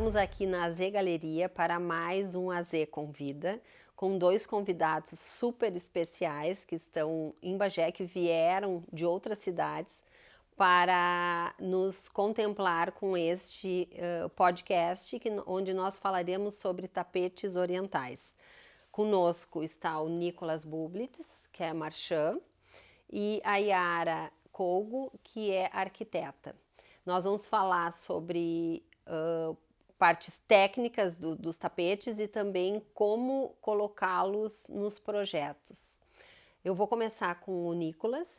Estamos aqui na AZ Galeria para mais um AZ Convida, com dois convidados super especiais que estão em Bagé, que vieram de outras cidades para nos contemplar com este podcast, onde nós falaremos sobre tapetes orientais. Conosco está o Nicolas Bublitz, que é marchand, e a Yara Colgo, que é arquiteta. Nós vamos falar sobre partes técnicas dos tapetes e também como colocá-los nos projetos. Eu vou começar com o Nicolas,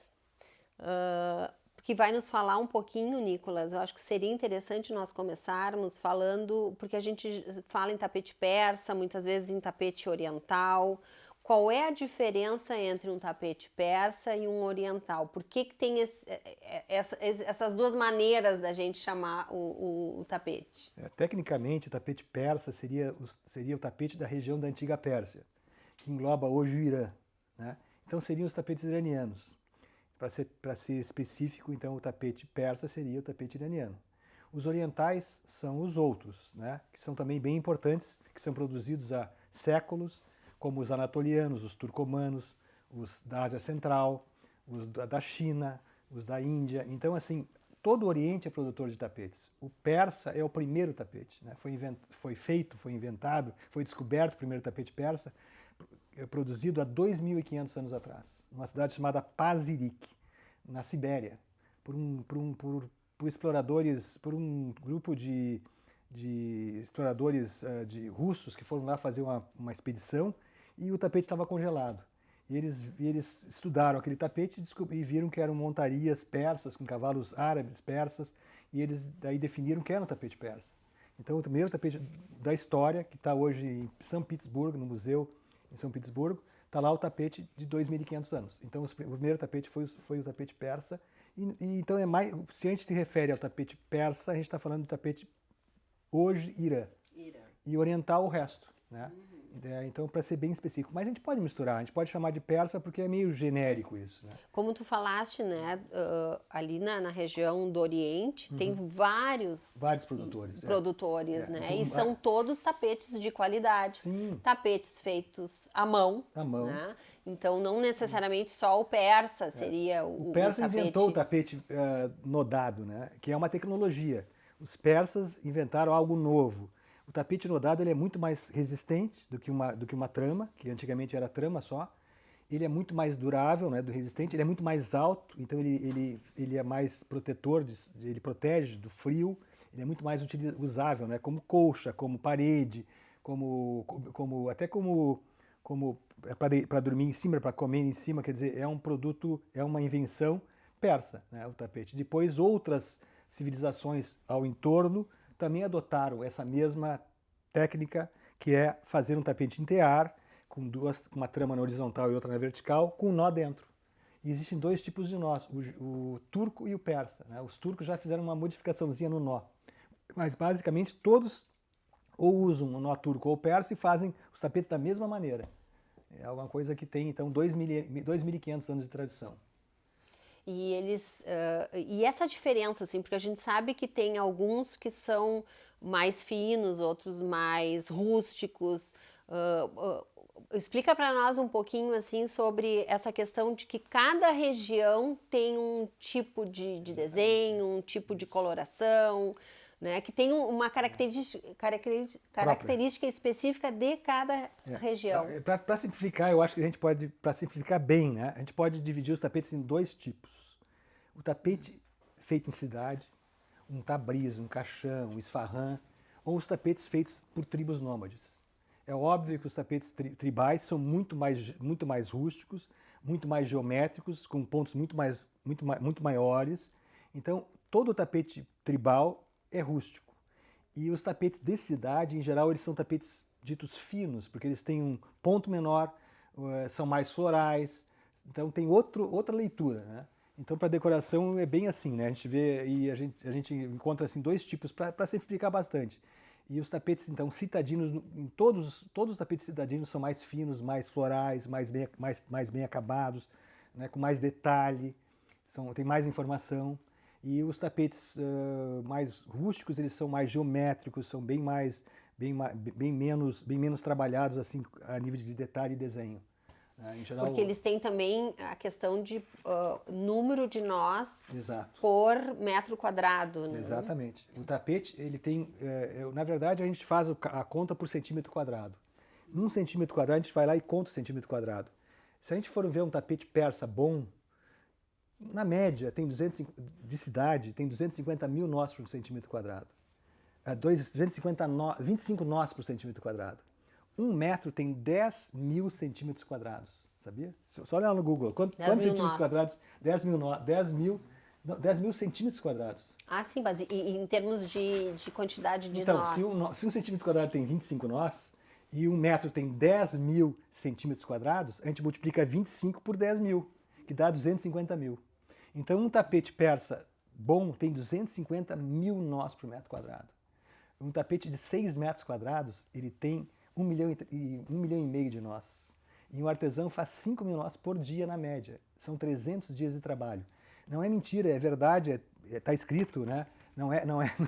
que vai nos falar um pouquinho, Nicolas. Eu acho que seria interessante nós começarmos falando, porque a gente fala em tapete persa, muitas vezes em tapete oriental. Qual é a diferença entre um tapete persa e um oriental? Por que tem essas duas maneiras da gente chamar o tapete? Tecnicamente, o tapete persa seria o tapete da região da antiga Pérsia, que engloba hoje o Irã, né? Então seriam os tapetes iranianos. Para ser específico, então, o tapete persa seria o tapete iraniano. Os orientais são os outros, né? Que são também bem importantes, que são produzidos há séculos, como os anatolianos, os turcomanos, os da Ásia Central, os da China, os da Índia. Então, assim, todo o Oriente é produtor de tapetes. O persa é o primeiro tapete, né? Foi inventado, foi descoberto o primeiro tapete persa, produzido há 2.500 anos atrás, numa cidade chamada Pazyryk, na Sibéria, por exploradores, por um grupo de exploradores russos que foram lá fazer uma expedição e o tapete estava congelado. E eles estudaram aquele tapete e viram que eram montarias persas, com cavalos árabes persas, e eles daí definiram que era um tapete persa. Então o primeiro tapete da história, que está hoje em São Petersburgo, no museu em São Petersburgo, está lá o tapete de 2.500 anos. Então o primeiro tapete foi o tapete persa, e então se a gente se refere ao tapete persa, a gente está falando do tapete hoje Irã. E oriental o resto, né? Então, para ser bem específico. Mas a gente pode misturar, a gente pode chamar de persa porque é meio genérico isso, né? Como tu falaste, né, ali na região do Oriente, tem vários produtores, né? E são todos tapetes de qualidade. Sim. Tapetes feitos à mão. Né? Então, não necessariamente só o persa seria o persa tapete. Inventou o tapete nodado, né? Que é uma tecnologia. Os persas inventaram algo novo. O tapete nodado ele é muito mais resistente do que uma trama, que antigamente era trama só. Ele é muito mais durável, né, resistente, ele é muito mais alto, então ele é mais protetor, ele protege do frio, ele é muito mais usável, né, como colcha, como parede, até como para dormir em cima, para comer em cima, quer dizer, é um produto, é uma invenção persa, né, o tapete. Depois outras civilizações ao entorno também adotaram essa mesma técnica, que é fazer um tapete em tear, com uma trama na horizontal e outra na vertical, com um nó dentro. E existem dois tipos de nós, o turco e o persa, né? Os turcos já fizeram uma modificaçãozinha no nó, mas basicamente todos ou usam o nó turco ou persa e fazem os tapetes da mesma maneira. É alguma coisa que tem, então, 2.500 anos de tradição. E e essa diferença, assim, porque a gente sabe que tem alguns que são mais finos, outros mais rústicos. Explica para nós um pouquinho, assim, sobre essa questão de que cada região tem um tipo de desenho, um tipo de coloração, né, que tem uma característica específica de cada região. Para simplificar, eu acho que a gente pode, para simplificar bem, né, a gente pode dividir os tapetes em dois tipos. O tapete feito em cidade, um tabriz, um caixão, um esfarrã, ou os tapetes feitos por tribos nômades. É óbvio que os tapetes tribais são muito mais rústicos, muito mais geométricos, com pontos muito maiores. Então, todo o tapete tribal é rústico. E os tapetes de cidade, em geral, eles são tapetes ditos finos, porque eles têm um ponto menor, são mais florais, então tem outra leitura, né? Então, para decoração é bem assim, né? A gente vê e a gente encontra assim dois tipos para simplificar bastante. E os tapetes, então, citadinos, todos os tapetes citadinos são mais finos, mais florais, mais bem acabados, né? Com mais detalhe, tem mais informação. E os tapetes mais rústicos, eles são mais geométricos, são bem menos trabalhados assim a nível de detalhe e desenho. Em geral, Porque eles têm também a questão de número de nós exato. por metro quadrado, né? Exatamente. O tapete, ele tem, na verdade, a gente faz a conta por centímetro quadrado. Num centímetro quadrado, a gente vai lá e conta o centímetro quadrado. Se a gente for ver um tapete persa bom, na média, tem 250 mil nós por centímetro quadrado. 25 nós por centímetro quadrado. 1 metro tem 10 mil centímetros quadrados, sabia? Só olhar no Google. Quantos centímetros quadrados? 10 mil centímetros quadrados. Ah, sim, mas e em termos de quantidade de então, nós? Se um centímetro quadrado tem 25 nós e 1 metro tem 10 mil centímetros quadrados, a gente multiplica 25 por 10 mil, que dá 250 mil. Então, um tapete persa bom tem 250 mil nós por metro quadrado. Um tapete de 6 metros quadrados, ele tem 1 milhão e meio de nós. E um artesão faz 5 mil nós por dia na média. São 300 dias de trabalho. Não é mentira, é verdade, está escrito, né? Não é,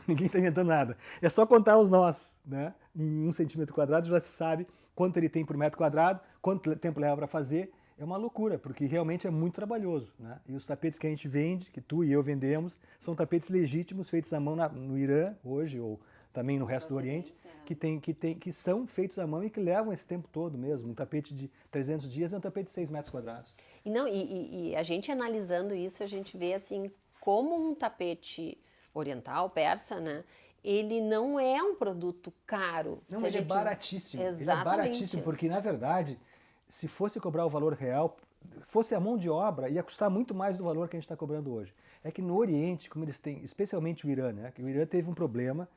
ninguém está inventando nada. É só contar os nós, né? Em 1 centímetro quadrado já se sabe quanto ele tem por metro quadrado, quanto tempo leva para fazer. É uma loucura, porque realmente é muito trabalhoso, né? E os tapetes que a gente vende, que tu e eu vendemos, são tapetes legítimos, feitos à mão no Irã, hoje, ou também no resto do Oriente, que são feitos à mão e que levam esse tempo todo mesmo. Um tapete de 300 dias é um tapete de 6 metros quadrados. E a gente analisando isso, a gente vê assim, como um tapete oriental, persa, né? Ele não é um produto caro. Não, ele é baratíssimo. Exatamente. Ele é baratíssimo, porque na verdade, se fosse cobrar o valor real, fosse a mão de obra, ia custar muito mais do valor que a gente está cobrando hoje. É que no Oriente, como eles têm, especialmente o Irã, né? Que o Irã teve um problema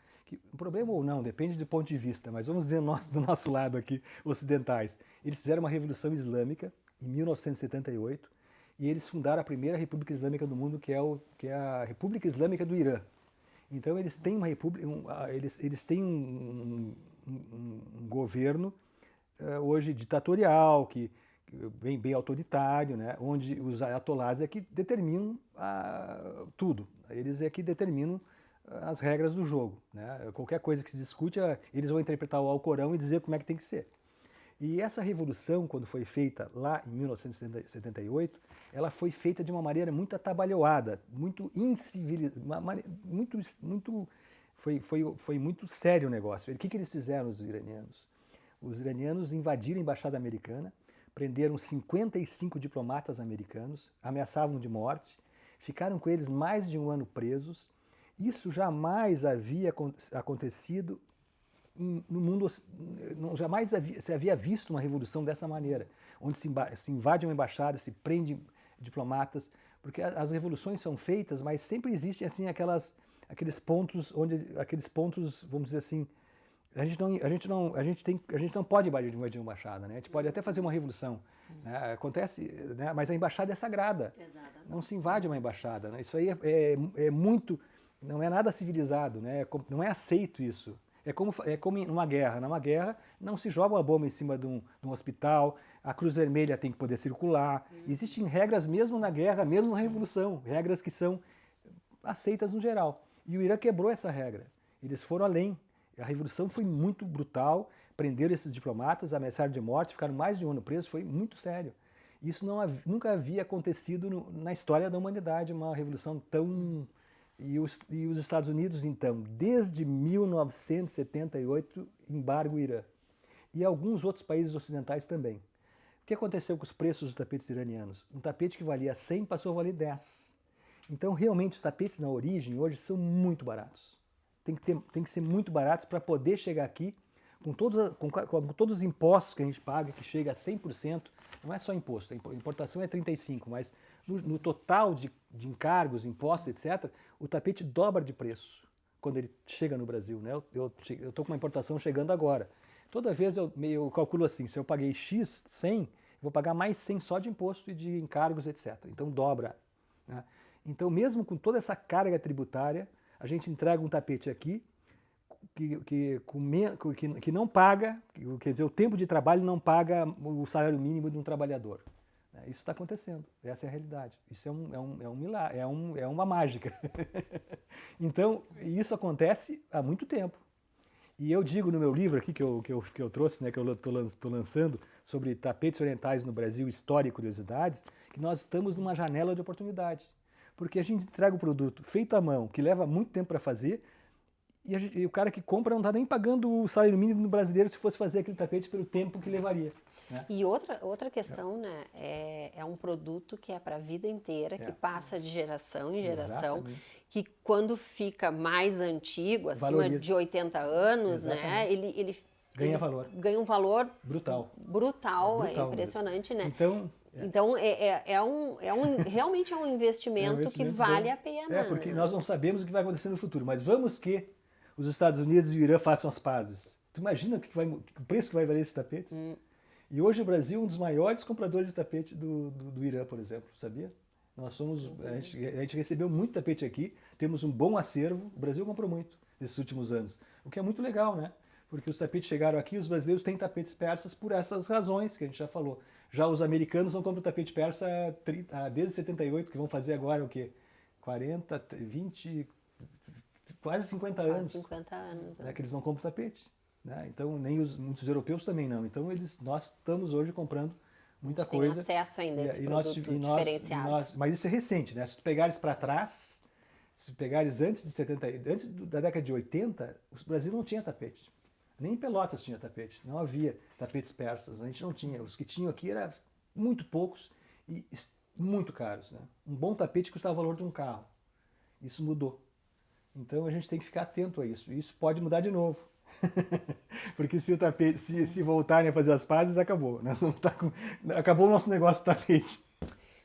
ou não, depende do ponto de vista, mas vamos dizer do nosso lado aqui, ocidentais. Eles fizeram uma revolução islâmica em 1978 e eles fundaram a primeira república islâmica do mundo, que é a República Islâmica do Irã. Então eles têm uma república, eles têm um governo hoje ditatorial, bem autoritário, né, onde os ayatollahs é que determinam tudo. Eles é que determinam as regras do jogo, né? Qualquer coisa que se discute, eles vão interpretar o Alcorão e dizer como é que tem que ser. E essa revolução, quando foi feita lá em 1978, ela foi feita de uma maneira muito atabalhoada, muito incivilizada, foi muito sério o negócio. O que eles fizeram, os iranianos? Os iranianos invadiram a embaixada americana, prenderam 55 diplomatas americanos, ameaçavam de morte, ficaram com eles mais de 1 ano presos. Isso jamais havia acontecido no mundo, jamais se havia visto uma revolução dessa maneira, onde se invade uma embaixada, se prende diplomatas, porque as revoluções são feitas, mas sempre existem assim aqueles pontos, vamos dizer assim, a gente não pode invadir uma embaixada, né? A gente pode até fazer uma revolução, né? Acontece, né? Mas a embaixada é sagrada. Exatamente. Não se invade uma embaixada, né? Isso aí é muito, não é nada civilizado, né? Não é aceito isso. É como numa guerra. Numa guerra não se joga uma bomba em cima de um hospital, a Cruz Vermelha tem que poder circular. Existem regras mesmo na guerra, mesmo na revolução, regras que são aceitas no geral. E o Irã quebrou essa regra. Eles foram além. A revolução foi muito brutal, prenderam esses diplomatas, ameaçaram de morte, ficaram mais de 1 ano presos, foi muito sério. Isso nunca havia acontecido na história da humanidade, uma revolução tão... E os Estados Unidos, então, desde 1978, embargo o Irã. E alguns outros países ocidentais também. O que aconteceu com os preços dos tapetes iranianos? Um tapete que valia 100 passou a valer 10. Então, realmente, os tapetes na origem hoje são muito baratos. Tem que ser muito baratos para poder chegar aqui com todos os impostos que a gente paga, que chega a 100%. Não é só imposto, a importação é 35%, mas no total de encargos, impostos, etc., o tapete dobra de preço quando ele chega no Brasil, né? Eu estou com uma importação chegando agora. Toda vez eu calculo assim, se eu paguei X, 100, eu vou pagar mais 100 só de imposto e de encargos, etc. Então dobra, né? Então, mesmo com toda essa carga tributária, a gente entrega um tapete aqui que não paga, quer dizer, o tempo de trabalho não paga o salário mínimo de um trabalhador. Isso está acontecendo, essa é a realidade. Isso é um milagre, é uma mágica. Então, isso acontece há muito tempo. E eu digo no meu livro aqui, que eu trouxe, né, que eu estou lançando, sobre tapetes orientais no Brasil, história e curiosidades, que nós estamos numa janela de oportunidade. Porque a gente entrega o produto feito à mão, que leva muito tempo para fazer, e o cara que compra não está nem pagando o salário mínimo brasileiro se fosse fazer aquele tapete pelo tempo que levaria. Né? E outra questão, né, é um produto que é para a vida inteira, que passa de geração em geração, Exatamente. que quando fica mais antigo, acima Valoriza. de 80 anos, né, Exatamente. Ganha valor. ganha um valor Brutal. brutal, é Brutal impressionante, mesmo. né? Então, Realmente é um investimento que vale a pena. Porque né? nós não sabemos o que vai acontecer no futuro, mas vamos que os Estados Unidos e o Irã façam as pazes. Tu imagina o preço que vai valer esses tapetes? E hoje o Brasil é um dos maiores compradores de tapete do Irã, por exemplo, sabia? A gente recebeu muito tapete aqui, temos um bom acervo, o Brasil comprou muito nesses últimos anos, o que é muito legal, né? Porque os tapetes chegaram aqui, os brasileiros têm tapetes persas por essas razões que a gente já falou. Já os americanos não compram tapete persa desde 78, que vão fazer agora o quê? 40, 20, quase 50 anos. Quase 50 anos. Que eles não compram tapete. Né? Então, nem muitos europeus também não. Então, nós estamos hoje comprando muita coisa. Tem acesso ainda a esse produto diferenciado. Mas isso é recente, né? Se tu pegares para trás, se tu pegares antes da década de 80, o Brasil não tinha tapete. Nem em Pelotas tinha tapete. Não havia tapetes persas. A gente não tinha. Os que tinham aqui eram muito poucos e muito caros. Né? Um bom tapete custava o valor de um carro. Isso mudou. Então a gente tem que ficar atento a isso. Isso pode mudar de novo. Porque se o tapete, se voltarem a fazer as pazes, acabou. Nós vamos acabou o nosso negócio do tapete.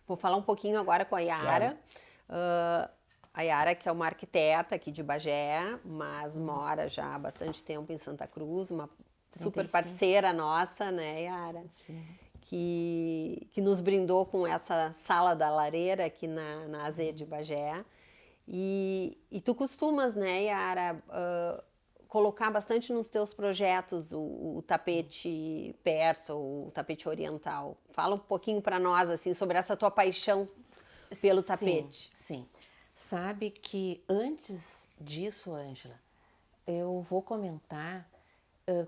Vou falar um pouquinho agora com a Yara. Claro. A Yara, que é uma arquiteta aqui de Bagé, mas mora já há bastante tempo em Santa Cruz, uma super parceira nossa, né, Yara? Sim. Que nos brindou com essa sala da lareira aqui na AZ de Bagé. E tu costumas, né, Yara, colocar bastante nos teus projetos o tapete persa ou o tapete oriental. Fala um pouquinho para nós, assim, sobre essa tua paixão pelo tapete. Sim. Sabe que antes disso, Ângela, eu vou comentar,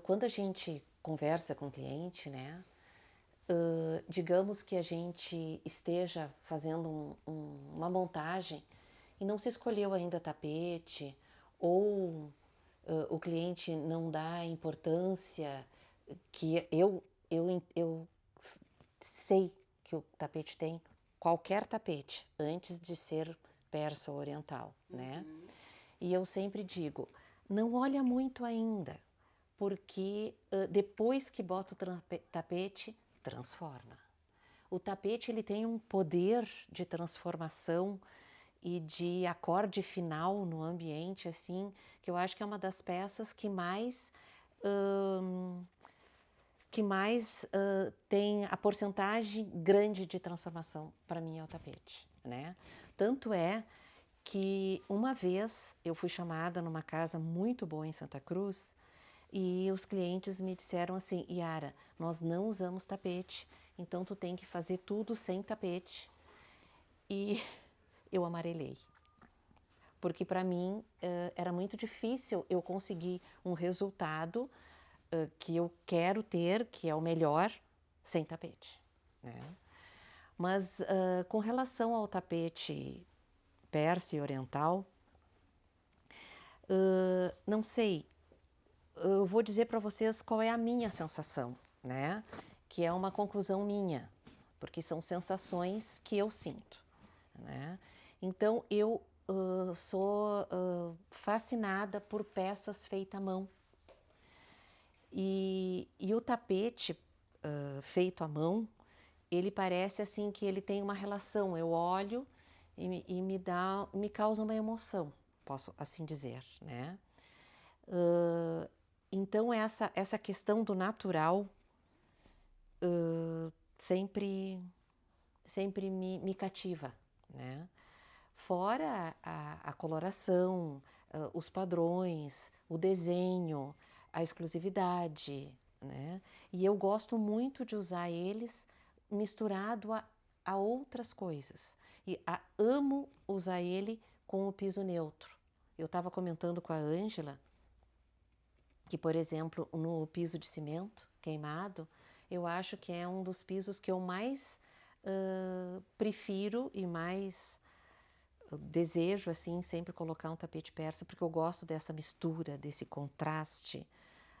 quando a gente conversa com o cliente, né, digamos que a gente esteja fazendo uma montagem e não se escolheu ainda tapete, ou o cliente não dá a importância que eu sei que o tapete tem, qualquer tapete, antes de ser persa ou oriental, né? E eu sempre digo, não olha muito ainda, porque depois que bota o tapete, transforma. O tapete, ele tem um poder de transformação e de acorde final no ambiente, assim, que eu acho que é uma das peças que mais tem a porcentagem grande de transformação, para mim, é o tapete, né? Tanto é que uma vez eu fui chamada numa casa muito boa em Santa Cruz e os clientes me disseram assim, Yara, nós não usamos tapete, então tu tem que fazer tudo sem tapete. E eu amarelei, porque para mim era muito difícil eu conseguir um resultado que eu quero ter, que é o melhor, sem tapete, né? Mas com relação ao tapete persa e oriental, não sei, eu vou dizer para vocês qual é a minha sensação, né? Que é uma conclusão minha, porque são sensações que eu sinto, né? Então eu sou fascinada por peças feitas à mão. E o tapete feito à mão, ele parece assim que ele tem uma relação. Eu olho e me causa uma emoção, posso assim dizer, né? Então essa questão do natural sempre me cativa, né? Fora a coloração, os padrões, o desenho, a exclusividade, né? E eu gosto muito de usar eles misturado a outras coisas. E amo usar ele com o piso neutro. Eu estava comentando com a Ângela que, por exemplo, no piso de cimento queimado, eu acho que é um dos pisos que eu mais prefiro e mais desejo, assim, sempre colocar um tapete persa, porque eu gosto dessa mistura, desse contraste,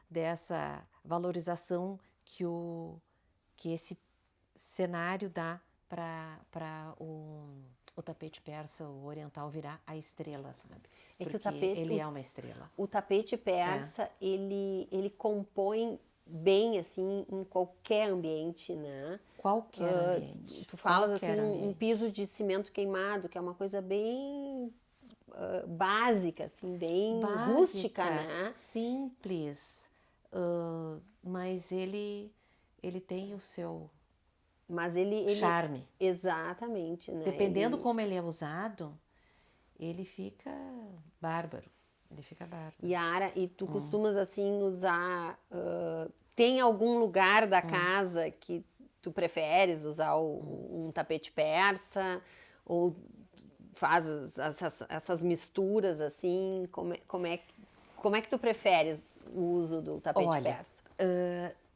dessa valorização que esse cenário dá para o tapete persa, o oriental, virar a estrela, sabe? É que porque o tapete, ele é uma estrela. O tapete persa, ele compõe bem, assim, em qualquer ambiente, né? Qualquer ambiente. Tu falas, Qualquer assim, um ambiente. piso de cimento queimado, que é uma coisa bem básica, assim, bem rústica, né? Simples, mas ele tem o seu Mas ele charme. exatamente, né? Dependendo como ele é usado, ele fica bárbaro. Ele fica bárbaro. Yara, e tu costumas, assim, usar... tem algum lugar da casa que tu preferes usar um tapete persa? Ou faz essas misturas, assim? Como é que tu preferes o uso do tapete Olha, persa?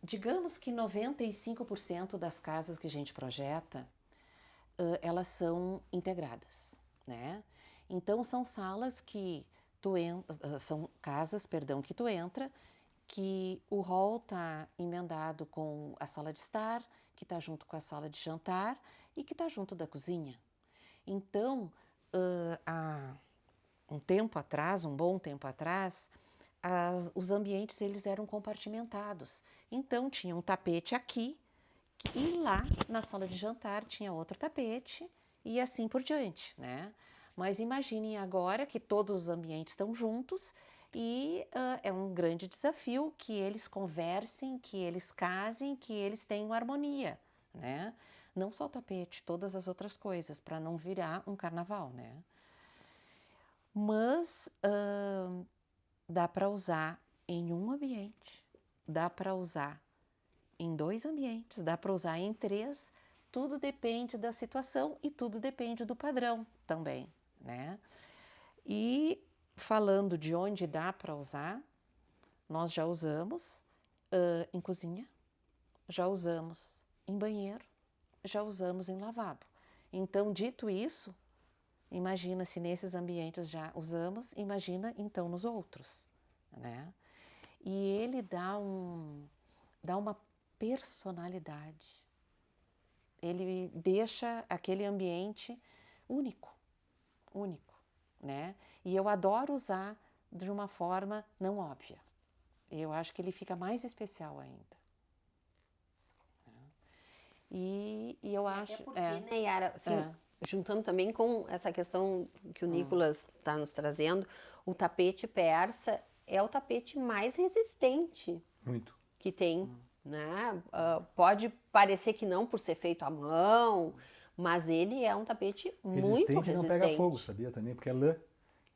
digamos que 95% das casas que a gente projeta, elas são integradas, né? Então são salas que são casas, perdão, que tu entra, que o hall tá emendado com a sala de estar, que tá junto com a sala de jantar e que tá junto da cozinha. Então, há um tempo atrás, um bom tempo atrás, os ambientes eles eram compartimentados. Então tinha um tapete aqui e lá na sala de jantar tinha outro tapete e assim por diante, né? Mas imaginem agora que todos os ambientes estão juntos e é um grande desafio que eles conversem, que eles casem, que eles tenham harmonia, né? Não só o tapete, todas as outras coisas, para não virar um carnaval, né? Mas dá para usar em um ambiente, dá para usar em 2 ambientes, dá para usar em 3, tudo depende da situação e tudo depende do padrão também, né? E falando de onde dá para usar, nós já usamos em cozinha, já usamos em banheiro, já usamos em lavabo. Então, dito isso, imagina se nesses ambientes já usamos, imagina então nos outros, né? E ele dá uma personalidade. Ele deixa aquele ambiente único, né? E eu adoro usar de uma forma não óbvia. Eu acho que ele fica mais especial ainda. E eu acho... Até porque, né, Yara, assim, juntando também com essa questão que o Nicolas está nos trazendo, o tapete persa é o tapete mais resistente que tem, né? Pode parecer que não por ser feito à mão, mas ele é um tapete muito resistente. Não pega fogo, sabia também, porque é lã.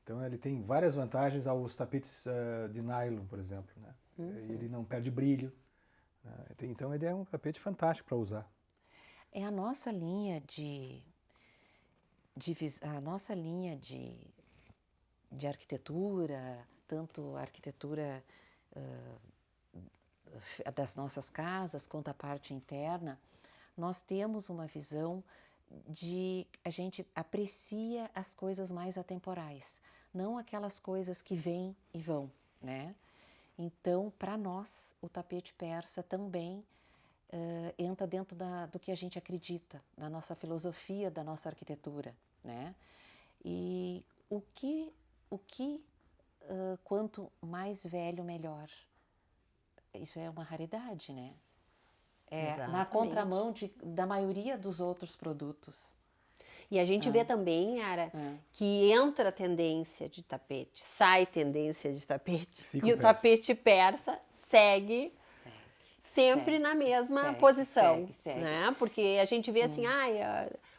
Então ele tem várias vantagens aos tapetes de nylon, por exemplo, né? Ele não perde brilho, né? Então ele é um tapete fantástico para usar. É a nossa linha de arquitetura, tanto a arquitetura das nossas casas quanto a parte interna, nós temos uma visão a gente aprecia as coisas mais atemporais, não aquelas coisas que vêm e vão, né? Então, para nós, o tapete persa também entra dentro do que a gente acredita, da nossa filosofia, da nossa arquitetura, né? E quanto mais velho, melhor. Isso é uma raridade, né? Na contramão da maioria dos outros produtos. E a gente vê também, Yara, que entra tendência de tapete, sai tendência de tapete, e o tapete persa segue sempre na mesma posição, né? Porque a gente vê assim,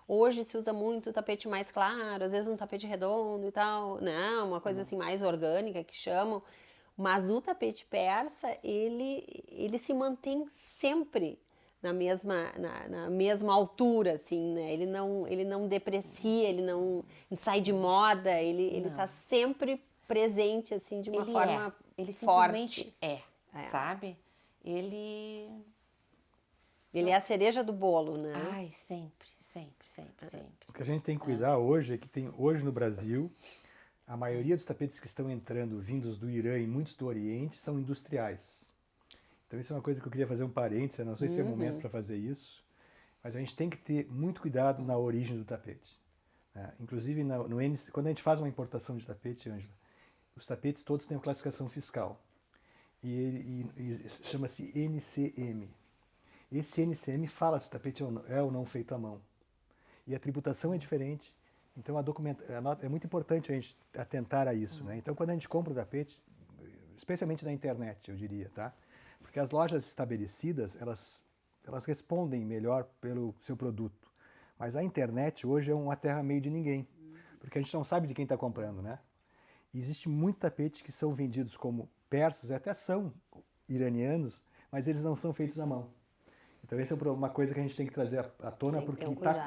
hoje se usa muito o tapete mais claro, às vezes um tapete redondo e tal, né? Uma coisa assim mais orgânica que chamam. Mas o tapete persa, ele se mantém sempre na mesma altura, assim, né? Ele não deprecia, ele não sai de moda, ele Não. tá sempre presente, assim, de uma forma Ele forte. simplesmente sabe? Ele... Ele é a cereja do bolo, né? Ai, sempre, sempre, sempre, sempre. O que a gente tem que cuidar hoje é que tem hoje no Brasil, a maioria dos tapetes que estão entrando, vindos do Irã e muitos do Oriente, são industriais. Então isso é uma coisa que eu queria fazer um parênteses, eu não sei se é o momento para fazer isso, mas a gente tem que ter muito cuidado na origem do tapete. Né? Inclusive, quando a gente faz uma importação de tapete, Ângela, os tapetes todos têm uma classificação fiscal. E chama-se NCM. Esse NCM fala se o tapete é ou não feito à mão. E a tributação é diferente. Então é muito importante a gente atentar a isso. Né? Então quando a gente compra o tapete, especialmente na internet, eu diria, tá? Porque as lojas estabelecidas, elas respondem melhor pelo seu produto. Mas a internet hoje é uma terra meio de ninguém. Porque a gente não sabe de quem está comprando, né? E existe muito tapete que são vendidos como persas, até são iranianos, mas eles não são feitos à mão. Então essa é uma coisa que a gente tem que trazer à tona, porque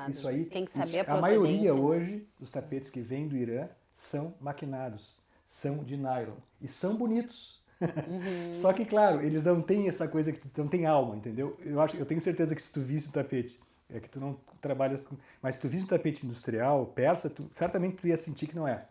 isso aí, tem que saber a maioria hoje dos tapetes que vêm do Irã são maquinados, são de nylon e são bonitos. Só que, claro, eles não têm essa coisa que não tem alma, entendeu? Eu tenho certeza que se tu visse o tapete, é que tu não trabalhas com, mas se tu visse um tapete industrial, persa, certamente tu ia sentir que não é.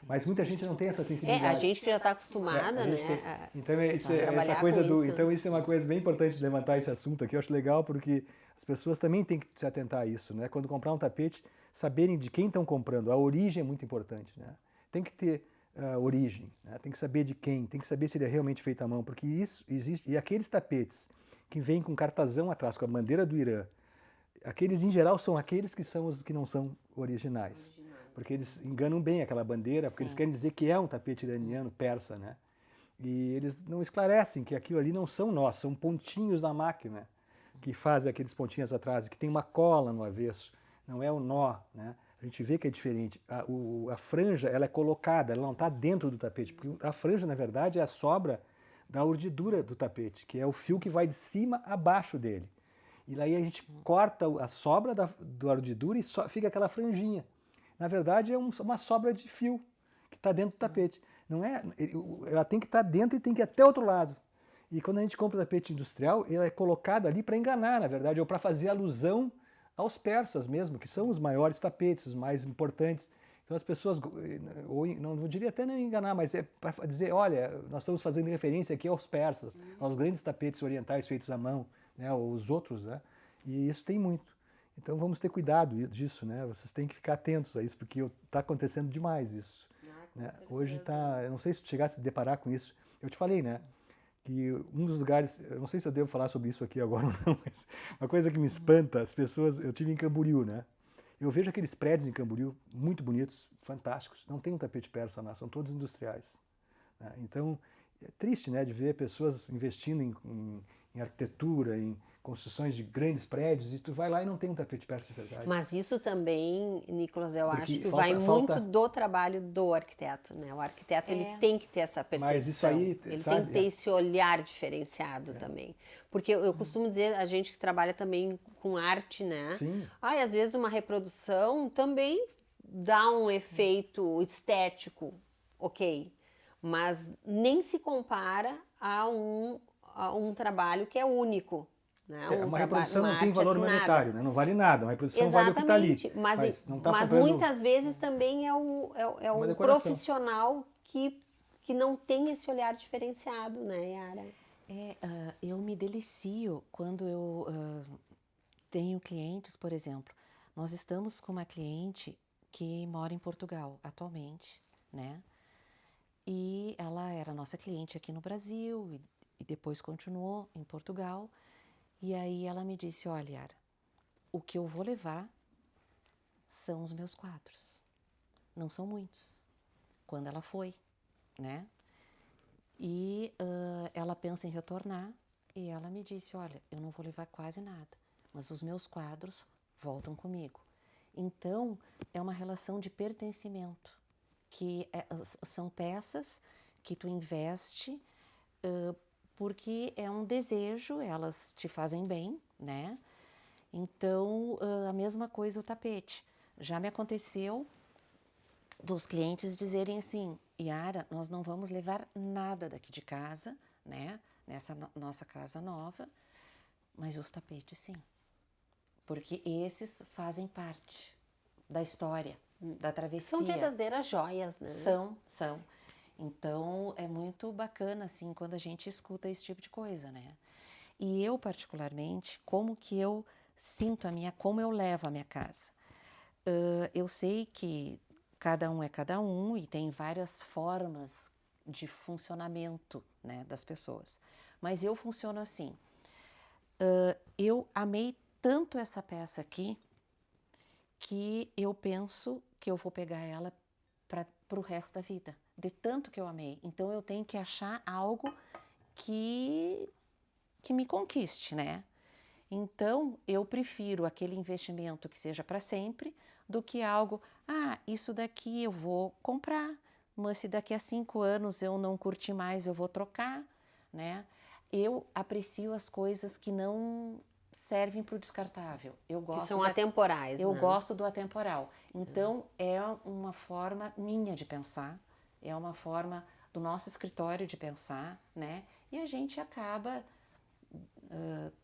Mas muita gente não tem essa sensibilidade. A gente que já está acostumada, né? Então essa coisa então isso é uma coisa bem importante de levantar esse assunto aqui. Eu acho legal porque as pessoas também têm que se atentar a isso, né? Quando comprar um tapete, saberem de quem estão comprando. A origem é muito importante, né? Tem que ter origem, né? Tem que saber de quem, tem que saber se ele é realmente feito à mão, porque isso existe. E aqueles tapetes que vêm com cartazão atrás, com a bandeira do Irã, aqueles em geral são aqueles que são os que não são originais. Porque eles enganam bem aquela bandeira, porque eles querem dizer que é um tapete iraniano, persa, né? E eles não esclarecem que aquilo ali não são nós, são pontinhos da máquina que fazem aqueles pontinhos atrás, que tem uma cola no avesso, não é o nó, né? A gente vê que é diferente. A franja, ela é colocada, ela não está dentro do tapete, porque a franja, na verdade, é a sobra da urdidura do tapete, que é o fio que vai de cima a baixo dele. E daí a gente corta a sobra da urdidura e fica aquela franjinha. Na verdade, é uma sobra de fio que está dentro do tapete. Não é, ela tem que estar dentro e tem que ir até o outro lado. E quando a gente compra o tapete industrial, ela é colocada ali para enganar, na verdade, ou para fazer alusão aos persas mesmo, que são os maiores tapetes, os mais importantes. Então as pessoas, ou não diria até nem enganar, mas é para dizer, olha, nós estamos fazendo referência aqui aos persas, aos grandes tapetes orientais feitos à mão, né, os outros, né? E isso tem muito. Então vamos ter cuidado disso, né? Vocês têm que ficar atentos a isso, porque está acontecendo demais isso. Né? Hoje está, eu não sei se tu chegasse a se deparar com isso. Eu te falei, né? Que um dos lugares, eu não sei se eu devo falar sobre isso aqui agora ou não, mas uma coisa que me espanta, as pessoas, eu tive em Camboriú, né? Eu vejo aqueles prédios em Camboriú muito bonitos, fantásticos. Não tem um tapete persa lá, são todos industriais. Né? Então é triste, né, de ver pessoas investindo em arquitetura, em construções de grandes prédios, e tu vai lá e não tem um tapete persa de verdade. Mas isso também, Nicolas, eu Porque acho que vai muito do trabalho do arquiteto, né? O arquiteto ele tem que ter essa percepção. Mas isso aí, ele sabe, tem que ter esse olhar diferenciado também. Porque eu costumo dizer, a gente que trabalha também com arte, né? Sim. Às vezes uma reprodução também dá um efeito estético, ok, mas nem se compara a um trabalho que é único. Né? Uma reprodução não tem valor monetário, né? Não vale nada, uma reprodução vale o que está ali. Mas muitas vezes também é o profissional que não tem esse olhar diferenciado, né, Yara? Eu me delicio quando eu tenho clientes, por exemplo. Nós estamos com uma cliente que mora em Portugal atualmente, né? E ela era nossa cliente aqui no Brasil e depois continuou em Portugal. E aí ela me disse, olha, Yara, o que eu vou levar são os meus quadros. Não são muitos. Quando ela foi, né? E ela pensa em retornar e ela me disse, olha, eu não vou levar quase nada, mas os meus quadros voltam comigo. Então, é uma relação de pertencimento, que são peças que tu investe porque é um desejo, elas te fazem bem, né? Então, a mesma coisa o tapete. Já me aconteceu dos clientes dizerem assim: Yara, nós não vamos levar nada daqui de casa, né? Nessa nossa casa nova, mas os tapetes sim. Porque esses fazem parte da história, da travessia. São verdadeiras joias, né? São. Então, é muito bacana, assim, quando a gente escuta esse tipo de coisa, né? E eu, particularmente, como que eu sinto como eu levo a minha casa? Eu sei que cada um é cada um e tem várias formas de funcionamento, né, das pessoas. Mas eu funciono assim. Eu amei tanto essa peça aqui que eu penso que eu vou pegar ela para o resto da vida, de tanto que eu amei. Então eu tenho que achar algo que me conquiste, né? Então eu prefiro aquele investimento que seja para sempre do que algo, isso daqui eu vou comprar, mas se daqui a 5 anos eu não curtir mais, eu vou trocar, né? Eu aprecio as coisas que não servem para o descartável. Eu gosto que são atemporais, Eu né? gosto do atemporal. Então, é uma forma minha de pensar, é uma forma do nosso escritório de pensar, né? E a gente acaba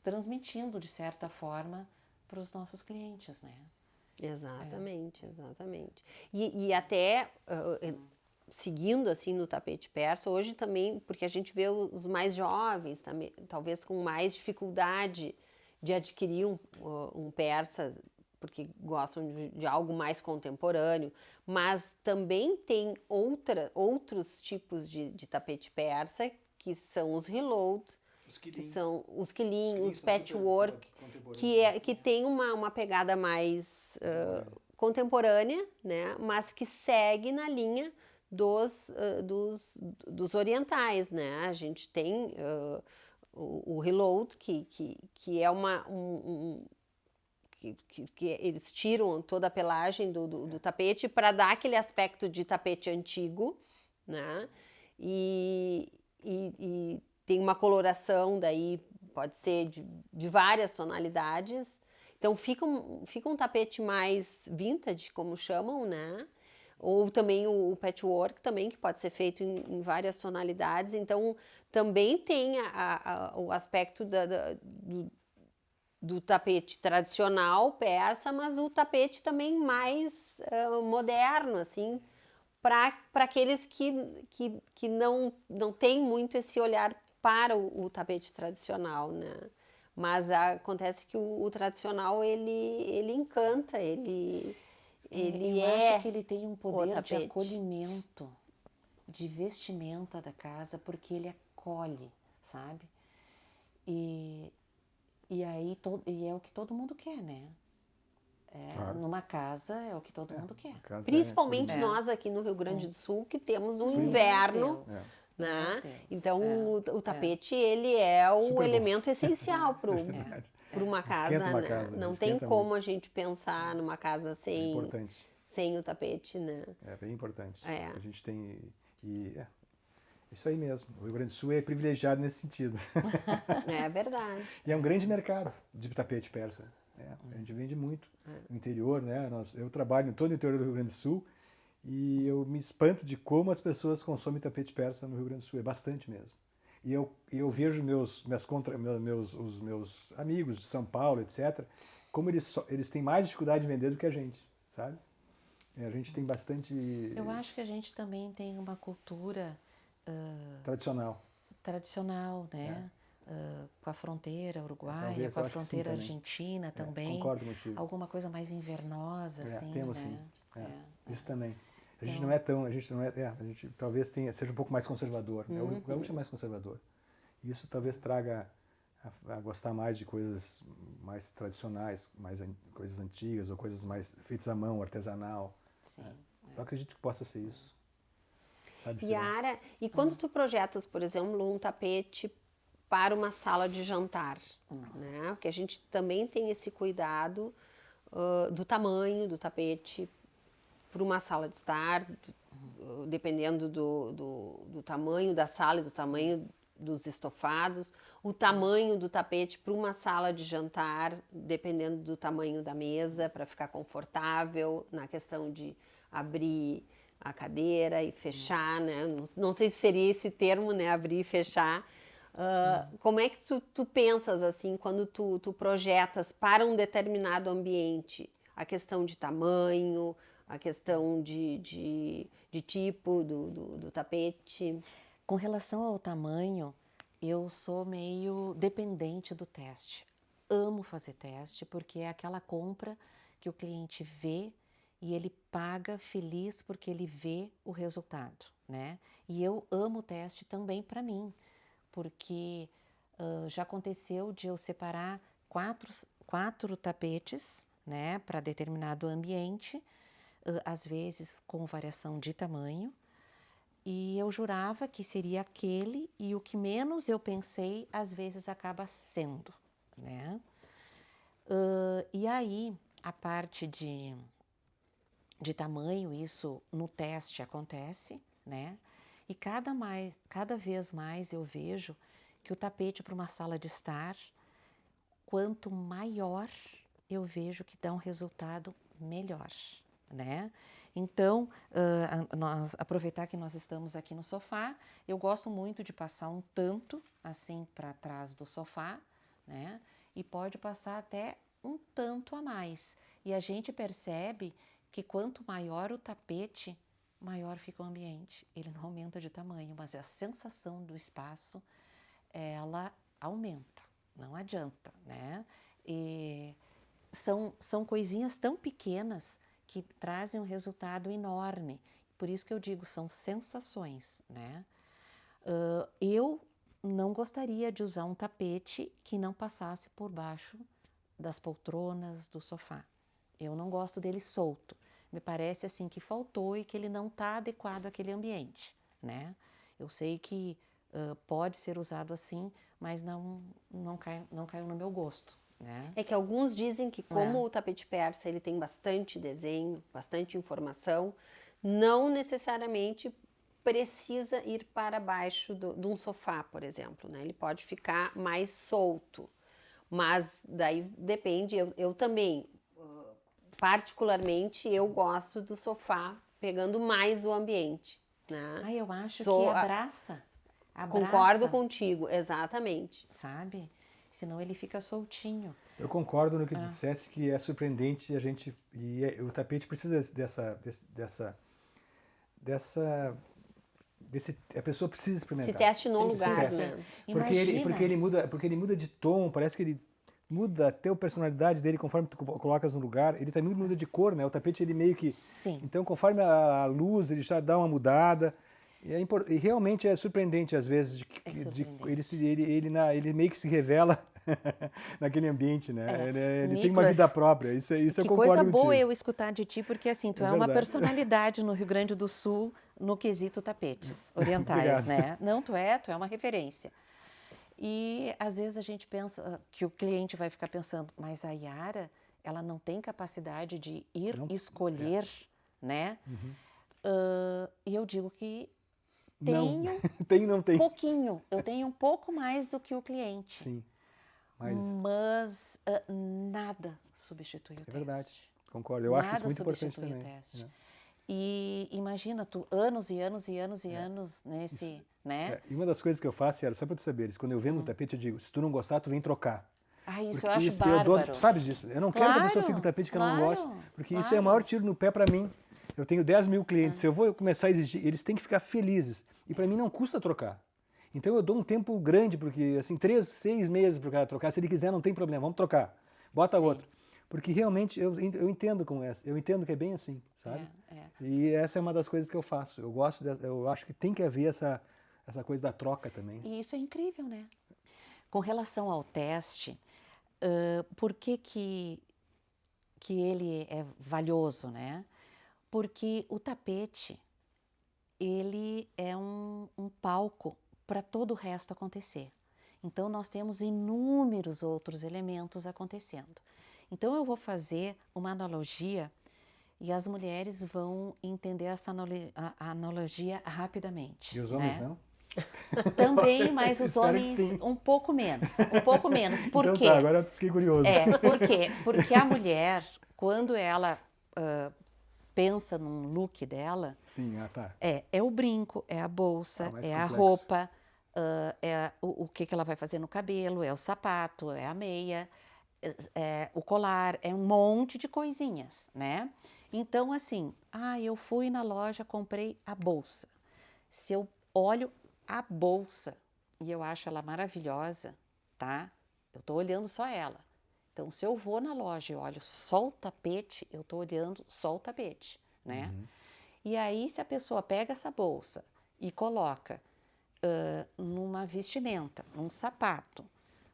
transmitindo, de certa forma, para os nossos clientes, né? Exatamente. E até seguindo assim no tapete persa, hoje também, porque a gente vê os mais jovens também, talvez com mais dificuldade de adquirir um persa, porque gostam de algo mais contemporâneo, mas também tem outros tipos de tapete persa, que são os reload, que são os quilim, os patchwork, que tem uma pegada mais contemporânea, né, mas que segue na linha dos orientais, né? A gente tem o reload, que é que eles tiram toda a pelagem do tapete para dar aquele aspecto de tapete antigo, né? E tem uma coloração daí, pode ser de várias tonalidades. Então fica um tapete mais vintage, como chamam, né? Ou também o patchwork também, que pode ser feito em várias tonalidades. Então também tem o aspecto do tapete tradicional persa, mas o tapete também mais moderno, assim, para aqueles que não têm muito esse olhar para o tapete tradicional, né? Mas acontece que o tradicional, ele encanta, ele eu acho que ele tem um poder de acolhimento, de vestimenta da casa, porque ele acolhe, sabe? E aí e é o que todo mundo quer, né? Claro. Numa casa é o que todo mundo quer. Principalmente nós aqui no Rio Grande do Sul, que temos um inverno, né? Então o tapete, ele é o Super elemento essencial para uma casa, uma né? casa, Não tem como a gente pensar numa casa sem o tapete, né? É bem importante. É. A gente tem... isso aí mesmo. O Rio Grande do Sul é privilegiado nesse sentido. É verdade. E é um grande mercado de tapete persa. A gente vende muito no interior, né? Eu trabalho em todo o interior do Rio Grande do Sul e eu me espanto de como as pessoas consomem tapete persa no Rio Grande do Sul. É bastante mesmo. E eu vejo os meus amigos de São Paulo, etc., como eles têm mais dificuldade de vender do que a gente, sabe? A gente tem bastante... Eu acho que a gente também tem uma cultura... tradicional, né? Com a fronteira uruguaia, com a fronteira argentina também. Concordo contigo. Alguma coisa mais invernosa, assim, temos, né? Sim. Isso também. A gente a gente talvez seja um pouco mais conservador, né? O gaúcho é mais conservador. Isso talvez traga a gostar mais de coisas mais tradicionais, coisas antigas ou coisas mais feitas à mão, artesanal. Sim. Eu acredito que possa ser isso. Yara, e quando tu projetas, por exemplo, um tapete para uma sala de jantar, né? Porque a gente também tem esse cuidado do tamanho do tapete para uma sala de estar, dependendo do tamanho da sala e do tamanho dos estofados, o tamanho do tapete para uma sala de jantar, dependendo do tamanho da mesa, para ficar confortável, na questão de abrir a cadeira e fechar, né? Não sei se seria esse termo, né? Abrir e fechar. Como é que tu pensas assim, quando tu projetas para um determinado ambiente, a questão de tamanho, a questão de tipo do tapete? Com relação ao tamanho, eu sou meio dependente do teste. Amo fazer teste porque é aquela compra que o cliente vê e ele paga feliz porque ele vê o resultado, né? E eu amo o teste também para mim, porque já aconteceu de eu separar quatro tapetes, né, para determinado ambiente, às vezes com variação de tamanho, e eu jurava que seria aquele, e o que menos eu pensei, às vezes acaba sendo, né? E aí, a parte de tamanho, isso no teste acontece, né? E cada vez mais eu vejo que o tapete para uma sala de estar, quanto maior, eu vejo que dá um resultado melhor, né? Então, aproveitar que nós estamos aqui no sofá, eu gosto muito de passar um tanto assim para trás do sofá, né? E pode passar até um tanto a mais. E a gente percebe que quanto maior o tapete, maior fica o ambiente. Ele não aumenta de tamanho, mas a sensação do espaço, ela aumenta, não adianta, né? E são coisinhas tão pequenas que trazem um resultado enorme. Por isso que eu digo, são sensações, né? Eu não gostaria de usar um tapete que não passasse por baixo das poltronas, do sofá. Eu não gosto dele solto. Me parece assim que faltou e que ele não está adequado àquele ambiente, né? Eu sei que pode ser usado assim, mas não caiu no meu gosto, né? É que alguns dizem que como o tapete persa ele tem bastante desenho, bastante informação, não necessariamente precisa ir para baixo de um sofá, por exemplo, né? Ele pode ficar mais solto, mas daí depende, eu também, particularmente, eu gosto do sofá pegando mais o ambiente, né? Eu acho que abraça. Concordo contigo, exatamente. Sabe? Senão ele fica soltinho. Eu concordo no que tu dissesse, que é surpreendente o tapete precisa a pessoa precisa experimentar. Se teste no lugar, né? Porque ele muda de tom, parece que ele muda até a personalidade dele conforme tu colocas no lugar. Ele também muda de cor, né? O tapete ele meio que... Sim. Então conforme a luz ele já dá uma mudada. E realmente é surpreendente às vezes ele meio que se revela naquele ambiente, né? Ele Nicolas, tem uma vida própria. Isso eu concordo coisa contigo. boa eu escutar de ti, porque assim, tu é uma personalidade no Rio Grande do Sul no quesito tapetes orientais, né? Não, tu é uma referência. E às vezes a gente pensa que o cliente vai ficar pensando, mas a Yara, ela não tem capacidade de escolher, né? E eu digo que não tem. Pouquinho. Eu tenho um pouco mais do que o cliente. Sim. Mas nada substitui o teste. É verdade. Concordo. Eu acho isso muito importante também. Nada substitui o teste. E imagina tu anos e anos e anos e anos nesse, isso, né? E uma das coisas que eu faço, era só para tu saberes, quando eu vendo o tapete eu digo, se tu não gostar, tu vem trocar. Isso eu acho bárbaro. Tu sabes disso? Eu não quero que a pessoa fique com tapete que eu não gosto, porque isso é o maior tiro no pé para mim. Eu tenho 10 mil clientes, se eu vou começar a exigir, eles têm que ficar felizes. E para mim não custa trocar. Então eu dou um tempo grande, porque assim, 3, 6 meses para o cara trocar. Se ele quiser, não tem problema, vamos trocar. Bota outro. Porque realmente eu entendo com essa, eu entendo que é bem assim, sabe? E essa é uma das coisas que eu faço. Eu acho que tem que haver essa coisa da troca também. E isso é incrível, né? Com relação ao teste, por que ele é valioso, né? Porque o tapete, ele é um palco para todo o resto acontecer. Então, nós temos inúmeros outros elementos acontecendo. Então, eu vou fazer uma analogia e as mulheres vão entender essa analogia rapidamente. E os homens não? Também, mas os Espero que homens sim. um pouco menos. Um pouco menos. Por Então quê? tá, agora eu fiquei curioso. Por quê? Porque a mulher, quando ela pensa num look dela, Sim, tá. é o brinco, é a bolsa, Mais é a complexo. roupa, o que ela vai fazer no cabelo, é o sapato, é a meia, é o colar, é um monte de coisinhas, né? Então, assim, eu fui na loja, comprei a bolsa. Se eu olho a bolsa e eu acho ela maravilhosa, tá? Eu tô olhando só ela. Então, se eu vou na loja e olho só o tapete, eu tô olhando só o tapete, né? E aí, se a pessoa pega essa bolsa e coloca numa vestimenta, num sapato,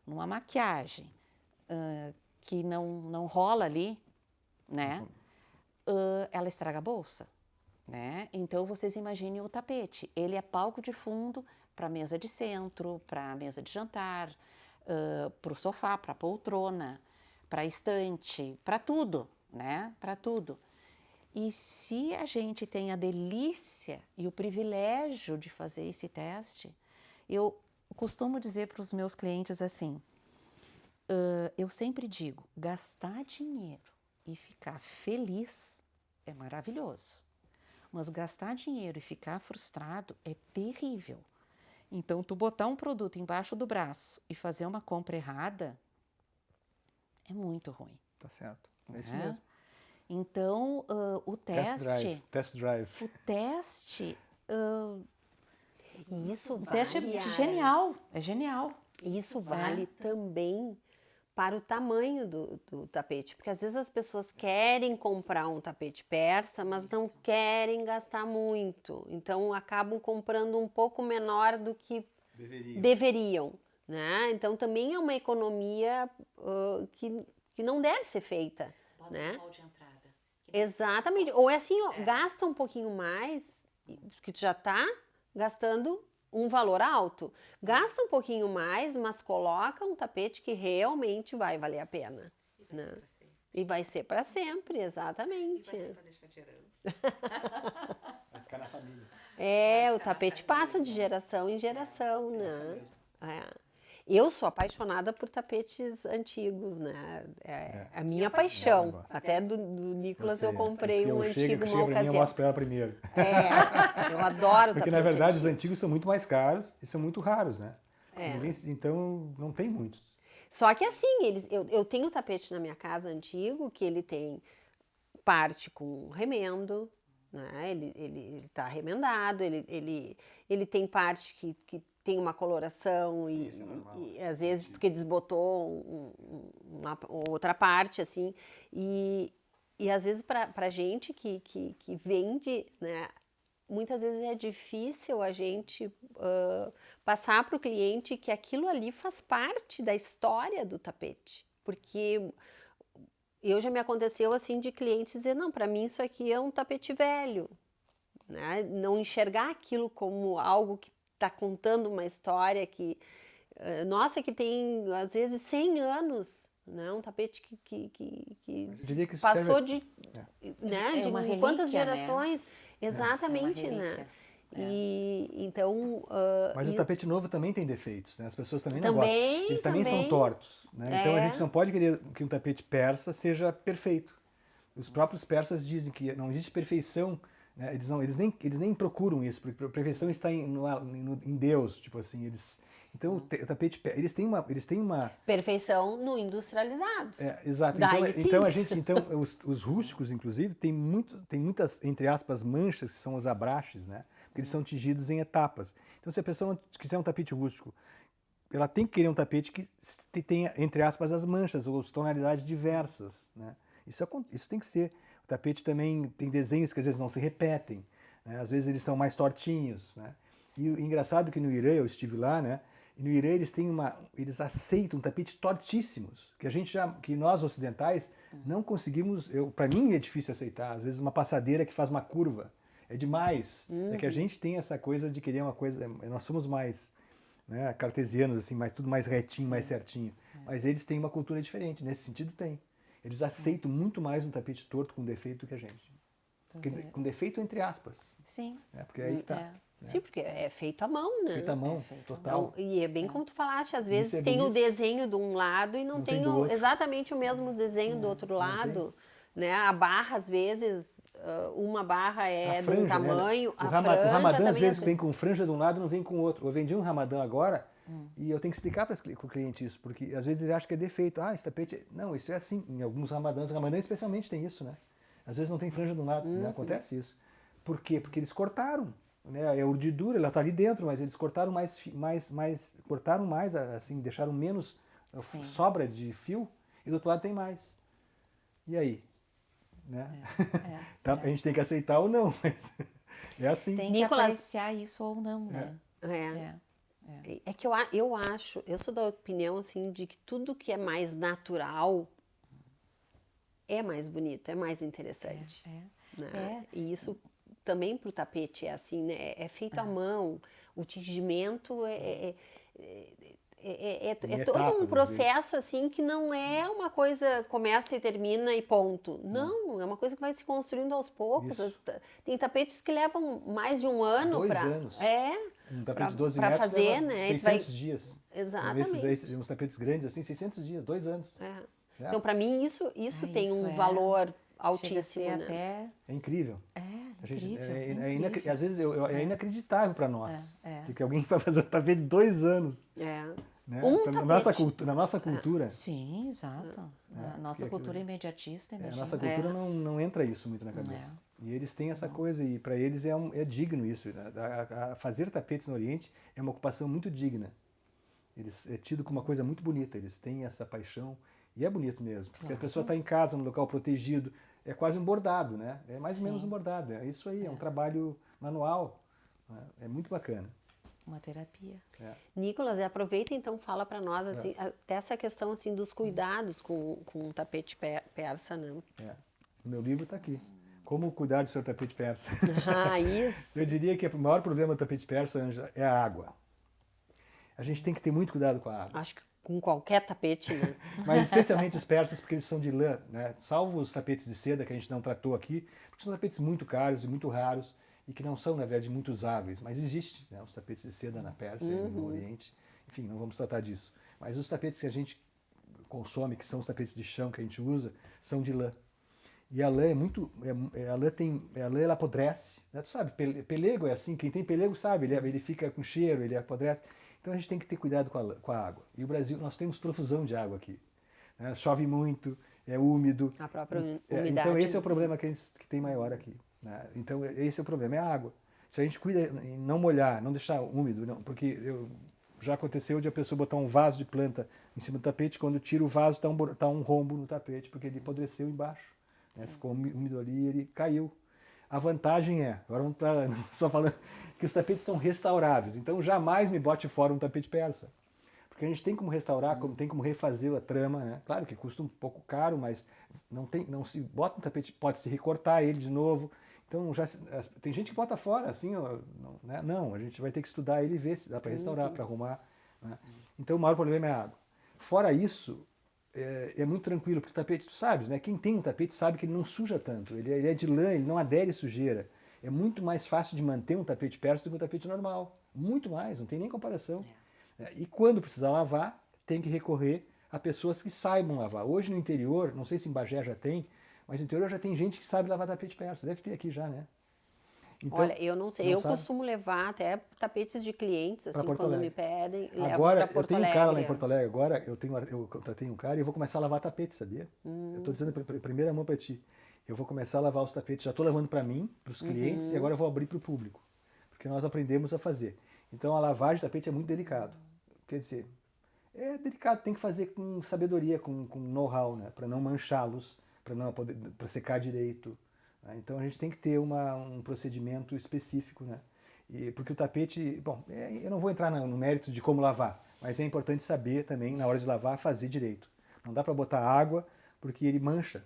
numa maquiagem, que não rola ali, né? Ela estraga a bolsa, né? Então vocês imaginem o tapete. Ele é palco de fundo para mesa de centro, para mesa de jantar, para o sofá, para a poltrona, para a estante, para tudo, né? Para tudo. E se a gente tem a delícia e o privilégio de fazer esse teste, eu costumo dizer para os meus clientes assim, eu sempre digo, gastar dinheiro e ficar feliz é maravilhoso, mas gastar dinheiro e ficar frustrado é terrível. Então, tu botar um produto embaixo do braço e fazer uma compra errada é muito ruim. Tá certo. É isso né? mesmo. Então, o teste, Test drive. o teste, E isso o teste vale, é Yara, genial, é genial. isso vale também para o tamanho do tapete, porque às vezes as pessoas querem comprar um tapete persa, mas não querem gastar muito, então acabam comprando um pouco menor do que deveriam, né? Então também é uma economia que não deve ser feita, né? De entrada. Exatamente. Ou é assim, ó, gasta um pouquinho mais, que tu já tá gastando um valor alto. Gasta um pouquinho mais, mas coloca um tapete que realmente vai valer a pena. Né? E vai ser para sempre, exatamente. deixar de herança. Vai ficar na família. O tapete passa de geração em geração, né? Eu sou apaixonada por tapetes antigos, né? É a minha paixão. Até do Nicolas eu comprei um antigo uma Chega pra mim, eu ocasião. mostro pra ela primeiro. Eu adoro Porque, tapete na verdade, os antigo. antigos são muito mais caros e são muito raros, né? Então, não tem muitos. Só que assim, eu tenho um tapete na minha casa antigo que ele tem parte com remendo, né? Ele tá remendado, ele tem parte que tem uma coloração e às vezes porque desbotou uma outra parte, assim, e às vezes pra gente que vende, né? Muitas vezes é difícil a gente passar para o cliente que aquilo ali faz parte da história do tapete, porque já me aconteceu assim de clientes dizer, não, para mim isso aqui é um tapete velho, né? Não enxergar aquilo como algo que está contando uma história que, nossa, que tem às vezes 100 anos, né? Um tapete que Eu diria que isso passou serve... né? É uma De quantas relíquia, né? gerações? Exatamente, É uma né? relíquia. E então Mas o tapete novo também tem defeitos, né? As pessoas também não Também, gostam. Eles também são também. tortos, né? Então a É. gente não pode querer que um tapete persa seja perfeito. Os próprios persas dizem que não existe perfeição, né? Eles nem procuram isso, porque a perfeição está em Deus, tipo assim, então o tapete eles têm uma Perfeição no industrializado. exato. Daí Então os rústicos inclusive tem muitas entre aspas manchas que são os abraches, né? Porque eles são tingidos em etapas. Então se a pessoa não quiser um tapete rústico, ela tem que querer um tapete que tenha entre aspas as manchas ou as tonalidades diversas, né? Isso tem que ser. O tapete também tem desenhos que às vezes não se repetem, né? Às vezes eles são mais tortinhos, né? E o engraçado é que no Irã, eu estive lá, né? E no Irã eles aceitam tapetes tortíssimos, que nós ocidentais não conseguimos, para mim é difícil aceitar, às vezes uma passadeira que faz uma curva, é demais. É que a gente tem essa coisa de querer uma coisa, nós somos mais, né, cartesianos, assim, tudo mais retinho, mais certinho. Mas eles têm uma cultura diferente, nesse sentido tem. Eles aceitam muito mais um tapete torto com defeito que a gente. Com defeito entre aspas. Sim. Porque aí que tá. Sim, porque é feito à mão, né? Feito à mão, total. Então, e é bem como tu falaste, às vezes é tem o bonito. desenho de um lado e não tem do outro. exatamente o mesmo desenho do outro lado, né? A barra, às vezes, uma barra é A de um franja, tamanho, né? a O franja ramadã, às também vezes, vem com franja de um lado e não vem com o outro. Eu vendi um ramadã agora e eu tenho que explicar para o cliente isso, porque às vezes ele acha que é defeito. Ah, esse tapete... Não, isso é assim. Em alguns ramadãs, ramadã especialmente tem isso, né? Às vezes não tem franja de um lado, né? Acontece isso. Por quê? Porque eles cortaram. Né? É urdidura, ela está ali dentro, mas eles cortaram cortaram mais, assim, deixaram menos sobra de fio e do outro lado tem mais. E aí? Né? A gente tem que aceitar ou não, mas é assim. Tem que Nicolas- apreciar isso ou não, né? É que eu acho, eu sou da opinião, assim, de que tudo que é mais natural é mais bonito, é mais interessante. Né? E isso também para o tapete é assim, né? É feito à mão, o tingimento é todo etapas, um às processo assim que não é uma coisa começa e termina e ponto. Não, é uma coisa que vai se construindo aos poucos. Isso. Tem tapetes que levam mais de um ano 2 para anos. Um tapete de 12 para metros fazer, leva né? 600 dias. Exatamente. Uns tapetes grandes assim, 600 dias, 2 anos. Então, para mim, isso tem isso um valor chega a altíssimo, ser né? até... É incrível. incrível. Às vezes é inacreditável para nós. Porque alguém vai fazer um tapete de 2 anos. Né? Na nossa cultura, Sim, exato. A nossa cultura imediatista, a imagina. nossa cultura não entra isso muito na cabeça. E eles têm essa coisa, e para eles é digno isso. Fazer tapetes no Oriente é uma ocupação muito digna. É tido como uma coisa muito bonita, eles têm essa paixão, e é bonito mesmo, porque a pessoa está em casa, num local protegido, é quase um bordado, né? É mais ou menos um bordado, é isso aí, é um trabalho manual, né? É muito bacana. Uma terapia. Nicolas, aproveita então, fala para nós assim, até essa questão assim dos cuidados com o tapete persa, né? O meu livro está aqui. Como cuidar do seu tapete persa. Ah, isso. Eu diria que o maior problema do tapete persa, Ângela, é a água. A gente tem que ter muito cuidado com a água. Acho que com qualquer tapete, né? Mas especialmente os persas, porque eles são de lã, né? Salvo os tapetes de seda que a gente não tratou aqui, porque são tapetes muito caros e muito raros e que não são, na verdade, muito usáveis. Mas existe, né? Os tapetes de seda na Pérsia e no Oriente. Enfim, não vamos tratar disso. Mas os tapetes que a gente consome, que são os tapetes de chão que a gente usa, são de lã. E a lã é muito. A lã ela apodrece. Né? Tu sabe, pelego é assim, quem tem pelego sabe, ele fica com cheiro, ele apodrece. Então a gente tem que ter cuidado com a água. E o Brasil, nós temos profusão de água aqui. Né? Chove muito, é úmido. A própria Então umidade. esse é o problema que tem maior aqui. Né? Então esse é o problema, é a água. Se a gente cuida em não molhar, não deixar úmido, não, porque já aconteceu de a pessoa botar um vaso de planta em cima do tapete, quando tira o vaso está um rombo no tapete, porque ele apodreceu embaixo. Né? Ficou úmido ali e ele caiu. A vantagem agora vamos para só falando que os tapetes são restauráveis, então jamais me bote fora um tapete persa. Porque a gente tem como restaurar, tem como refazer a trama, né? Claro que custa um pouco caro, mas não se bota um tapete, pode-se recortar ele de novo. Então tem gente que bota fora, assim, não, a gente vai ter que estudar ele e ver se dá para restaurar, para arrumar. Né? Então o maior problema é a água. Fora isso, é muito tranquilo, porque o tapete, tu sabes, né? Quem tem um tapete sabe que ele não suja tanto, ele é de lã, ele não adere sujeira. É muito mais fácil de manter um tapete persa do que um tapete normal. Muito mais, não tem nem comparação. E quando precisar lavar, tem que recorrer a pessoas que saibam lavar. Hoje no interior, não sei se em Bagé já tem, mas no interior já tem gente que sabe lavar tapete persa. Deve ter aqui já, né? Então, olha, eu não sei, eu costumo levar até tapetes de clientes, assim, quando me pedem, levo agora, para Porto eu tenho Alegre. um cara lá em Porto Alegre agora, eu contratei um cara e eu vou começar a lavar tapete, sabia? Eu estou dizendo em primeira mão para ti. Eu vou começar a lavar os tapetes, já estou lavando para mim, para os clientes, e agora eu vou abrir para o público, porque nós aprendemos a fazer. Então a lavagem de tapete é muito delicado. Quer dizer, é delicado, tem que fazer com sabedoria, com know-how, né? Para não manchá-los, para secar direito. Né? Então a gente tem que ter um procedimento específico, né? Porque o tapete, bom, eu não vou entrar no mérito de como lavar, mas é importante saber também, na hora de lavar, fazer direito. Não dá para botar água, porque ele mancha.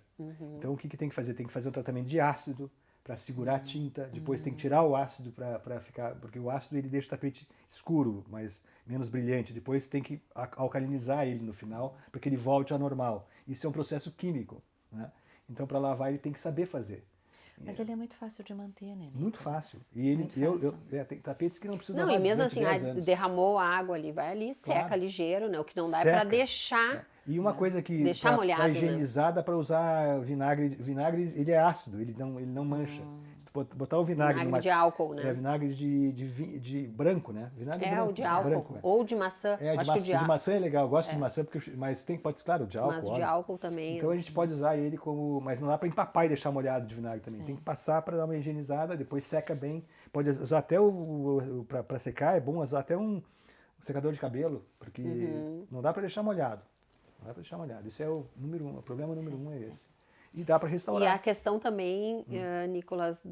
Então o que tem que fazer? Tem que fazer um tratamento de ácido para segurar a tinta, depois tem que tirar o ácido para ficar, porque o ácido ele deixa o tapete escuro, mas menos brilhante. Depois tem que alcalinizar ele no final para que ele volte ao normal. Isso é um processo químico, né? Então para lavar ele tem que saber fazer. Mas ele é muito fácil de manter, né? Muito fácil. E ele, Muito fácil. tem tapetes que não precisam Não, lavar e mesmo durante assim, 10 anos. derramou água ali, vai ali, seca Claro. ligeiro, né? O que não dá é Seca. para deixar. E uma coisa que Deixar para molhado, né? higienizar dá para usar vinagre. Vinagre, ele é ácido, ele não mancha. Se tu botar o vinagre, Vinagre de álcool, né? vinagre de branco, né? Vinagre branco. O de álcool. Branco, Ou de maçã. Acho que o de maçã é legal, eu gosto de maçã, mas pode, claro, de álcool. Mas de óbvio. álcool também. Então a gente pode usar ele como. Mas não dá para empapar e deixar molhado de vinagre também. Sim. Tem que passar para dar uma higienizada, depois seca bem. Pode usar até para secar, é bom usar até um secador de cabelo, porque não dá para deixar molhado. Não dá para deixar molhado. Isso é o número 1, o problema número 1 é esse. E dá para E restaurar. a questão também, Nicolas,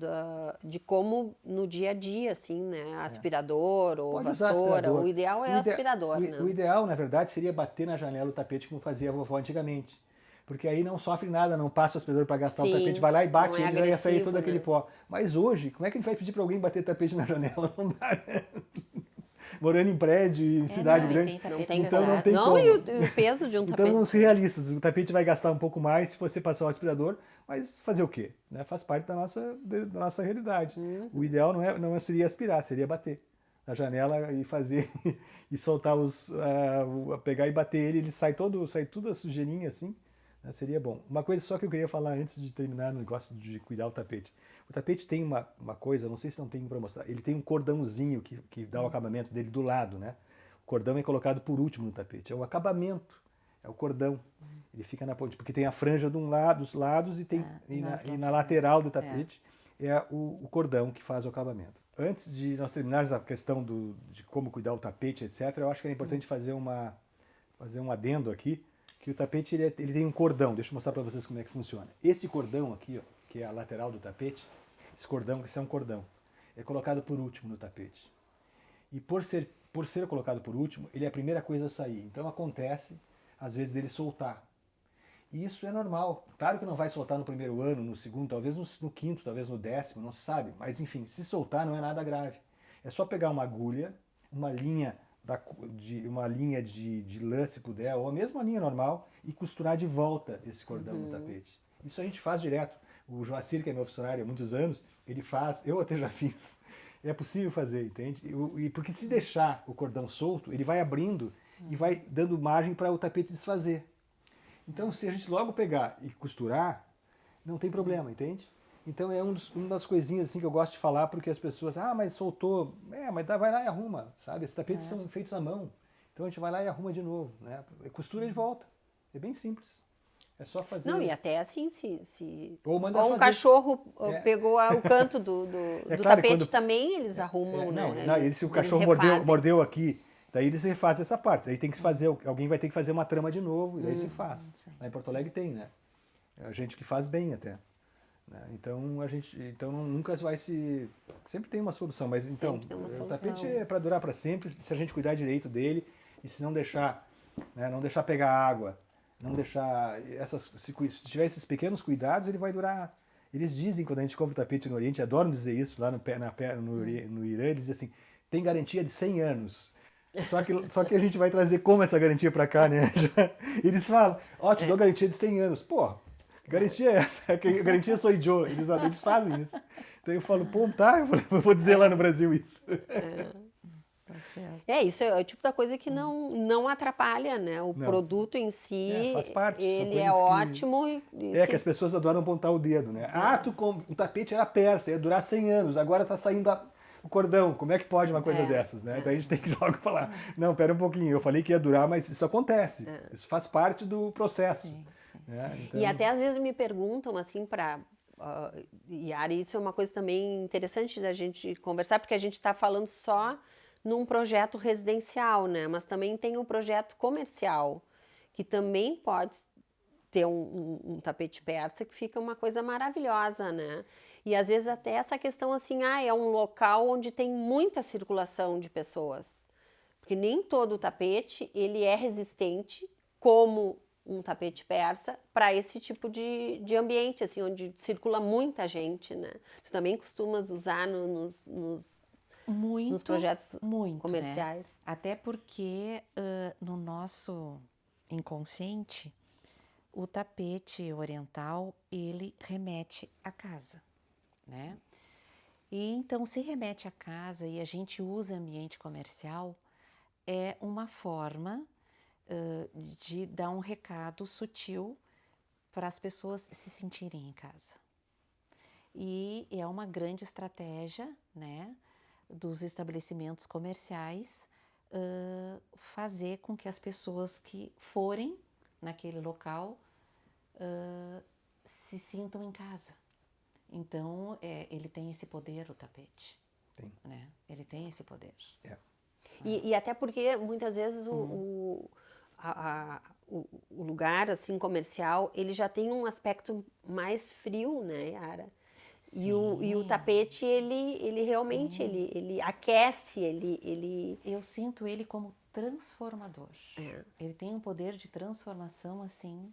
de como no dia a dia, assim, né? Aspirador ou Pode usar vassoura. aspirador. O ideal é aspirador, né? O ideal, na verdade, seria bater na janela o tapete como fazia a vovó antigamente. Porque aí não sofre nada, não passa o aspirador para gastar o Sim, tapete, vai lá e bate, não é ele já ia sair agressivo, todo aquele né? pó. Mas hoje, como é que a gente vai pedir para alguém bater tapete na janela? Não dá, né? Morando em prédio, em cidade não, e grande. tem tapete Tem Então não pesado. tem não, como. e o peso de um Então tapete. vamos ser realistas, o tapete vai gastar um pouco mais se você passar o aspirador, mas fazer o quê? Né? Faz parte da nossa realidade. O ideal não seria aspirar, seria bater na janela e fazer e soltar pegar e bater ele sai tudo a sujeirinha assim, né? Seria bom. Uma coisa só que eu queria falar antes de terminar no negócio de cuidar o tapete. O tapete tem uma coisa, não sei se não tem para mostrar, ele tem um cordãozinho que dá o acabamento dele do lado, né? O cordão é colocado por último no tapete, é o acabamento, é o cordão. Ele fica na ponte, porque tem a franja de dos lados e na lateral do tapete é o cordão que faz o acabamento. Antes de nós terminarmos a questão de como cuidar o tapete, etc., eu acho que é importante fazer um adendo aqui, que o tapete ele tem um cordão. Deixa eu mostrar para vocês como é que funciona. Esse cordão aqui, ó, que é a lateral do tapete, esse é um cordão, é colocado por último no tapete. E por ser colocado por último, ele é a primeira coisa a sair. Então acontece, às vezes, dele soltar. E isso é normal. Claro que não vai soltar no primeiro ano, no segundo, talvez no quinto, talvez no 10º, não se sabe. Mas enfim, se soltar não é nada grave. É só pegar uma agulha, uma linha de lã, se puder, ou a mesma linha normal, e costurar de volta esse cordão no tapete. Isso a gente faz direto. O Joacir, que é meu funcionário há muitos anos, ele faz, eu até já fiz. É possível fazer, entende? Porque se deixar o cordão solto, ele vai abrindo e vai dando margem para o tapete desfazer. Então, se a gente logo pegar e costurar, não tem problema, entende? Então, é uma das coisinhas assim que eu gosto de falar, porque as pessoas, mas soltou. Mas vai lá e arruma, sabe? Esses tapetes são feitos à mão. Então, a gente vai lá e arruma de novo, né? Costura de volta. É bem simples. É só fazer. Não, e até assim, se Ou manda um fazer. cachorro pegou o canto do Claro, tapete também, eles arrumam, né? Se o cachorro refazem. mordeu aqui, daí eles refazem essa parte. Aí tem que fazer, alguém vai ter que fazer uma trama de novo, e daí se faz. Lá em Porto Alegre tem, né? A gente que faz bem até. Né? Então nunca vai se. Sempre tem uma solução, mas então, o tapete é para durar para sempre, se a gente cuidar direito dele, e se não deixar, né, não deixar pegar água. Não deixar se tiver esses pequenos cuidados, ele vai durar. Eles dizem, quando a gente compra o tapete no Oriente, adoram dizer isso, lá no Irã, eles dizem assim, tem garantia de 100 anos. Só que a gente vai trazer como essa garantia para cá, né? Eles falam, te dou garantia de 100 anos. Pô, que garantia é essa? Que garantia sou Joe. Eles fazem isso. Então eu falo, eu vou dizer lá no Brasil isso. Isso é o tipo da coisa que não atrapalha, né? O produto em si, faz parte, ele é ótimo. Que as pessoas adoram apontar o dedo, né? O tapete era persa, ia durar 100 anos, agora tá saindo o cordão. Como é que pode uma coisa dessas, né? Daí a gente tem que logo falar, não, pera um pouquinho, eu falei que ia durar, mas isso acontece. Isso faz parte do processo. Sim. Né? Então... E até às vezes me perguntam, assim, Yara, isso é uma coisa também interessante da gente conversar, porque a gente está falando só num projeto residencial, né? Mas também tem um projeto comercial, que também pode ter um tapete persa que fica uma coisa maravilhosa, né? E às vezes até essa questão assim, é um local onde tem muita circulação de pessoas. Porque nem todo tapete, ele é resistente como um tapete persa para esse tipo de ambiente, assim, onde circula muita gente, né? Tu também costumas usar nos projetos comerciais. Né? Até porque no nosso inconsciente, o tapete oriental, ele remete à casa. né? E então se remete à casa e a gente usa ambiente comercial, é uma forma de dar um recado sutil para as pessoas se sentirem em casa. E é uma grande estratégia, né, dos estabelecimentos comerciais fazer com que as pessoas que forem naquele local se sintam em casa. Então, ele tem esse poder, o tapete. Tem. Né? Ele tem esse poder. É. E até porque muitas vezes o lugar assim comercial ele já tem um aspecto mais frio, né, Yara? E o tapete ele realmente ele aquece, ele Eu sinto ele como transformador. Ele tem um poder de transformação assim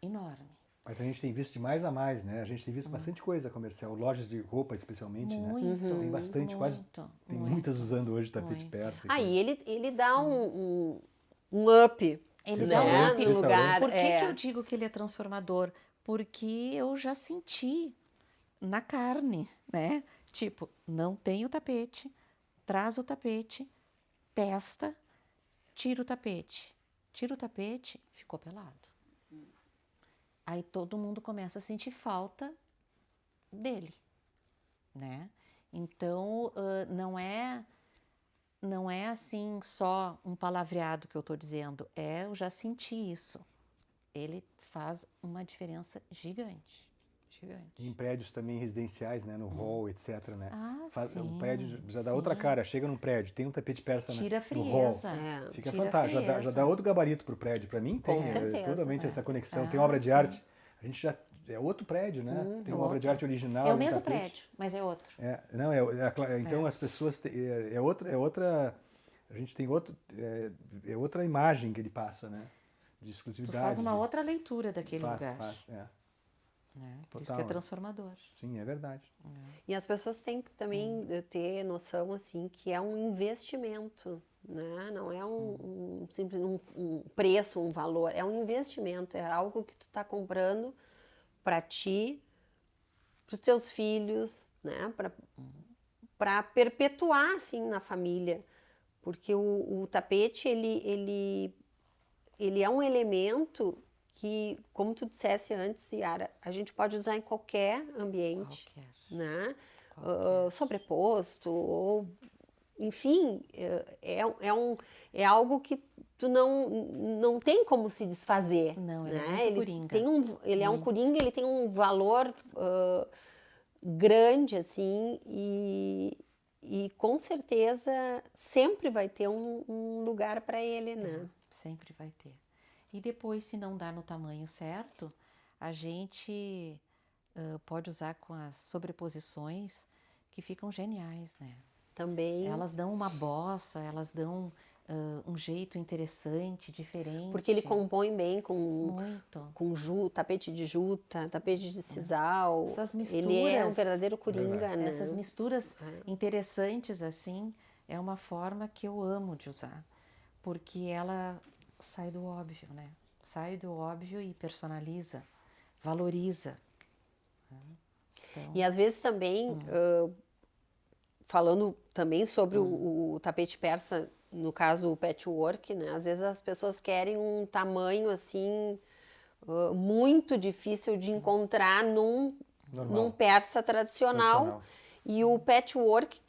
enorme. Mas a gente tem visto de mais a mais, né? A gente tem visto bastante coisa comercial, lojas de roupa especialmente, né? Tem bastante, quase tem muitas usando hoje tapete persa. E ele dá um up. Ele né, dá um up no lugar. Por que que eu digo que ele é transformador? Porque eu já senti na carne, né? Tipo, não tem o tapete, traz o tapete, testa, tira o tapete. Tira o tapete, ficou pelado. Aí todo mundo começa a sentir falta dele, né? Então, não é assim só um palavreado que eu tô dizendo, eu já senti isso. Ele faz uma diferença gigante. E em prédios também residenciais, né? No hall, etc, né? Sim, o prédio já dá outra cara. Chega num prédio, tem um tapete persa tira a no hall. frieza. Fica Tira a fantástico. Já frieza. dá outro gabarito pro prédio. Para mim tem certeza. totalmente essa conexão. Tem obra de arte. A gente já é outro prédio, né? Tem uma obra de arte original. É o mesmo prédio, mas é outro. Então as pessoas outra. A gente tem outra imagem que ele passa, né? De exclusividade. Tu faz uma outra leitura daquele lugar. Né? Por isso que é Total, transformador. Sim, é verdade. E as pessoas têm que também ter noção assim que é um investimento, né? Não é um simples um preço, um valor, é um investimento, é algo que tu está comprando para ti, para os teus filhos, né? Para perpetuar assim na família, porque o tapete ele é um elemento que, como tu dissesse antes, Yara, a gente pode usar em qualquer ambiente, né? Sobreposto, ou enfim, é algo que tu não tem como se desfazer. Não, né? ele é muito coringa. Ele é um coringa, ele tem um valor grande, assim, e com certeza sempre vai ter um lugar para ele, né? Sempre vai ter. E depois, se não dá no tamanho certo, a gente pode usar com as sobreposições que ficam geniais, né? Também. Elas dão uma bossa, elas dão um jeito interessante, diferente. Porque ele compõe bem com tapete de juta, tapete de sisal. Essas misturas. Ele é um verdadeiro coringa, né? Essas misturas interessantes, assim, é uma forma que eu amo de usar. Porque ela sai do óbvio, né? Sai do óbvio e personaliza, valoriza. Então, e às vezes também, falando também sobre o tapete persa, no caso o patchwork, né? Às vezes as pessoas querem um tamanho assim muito difícil de encontrar num persa tradicional. E o patchwork,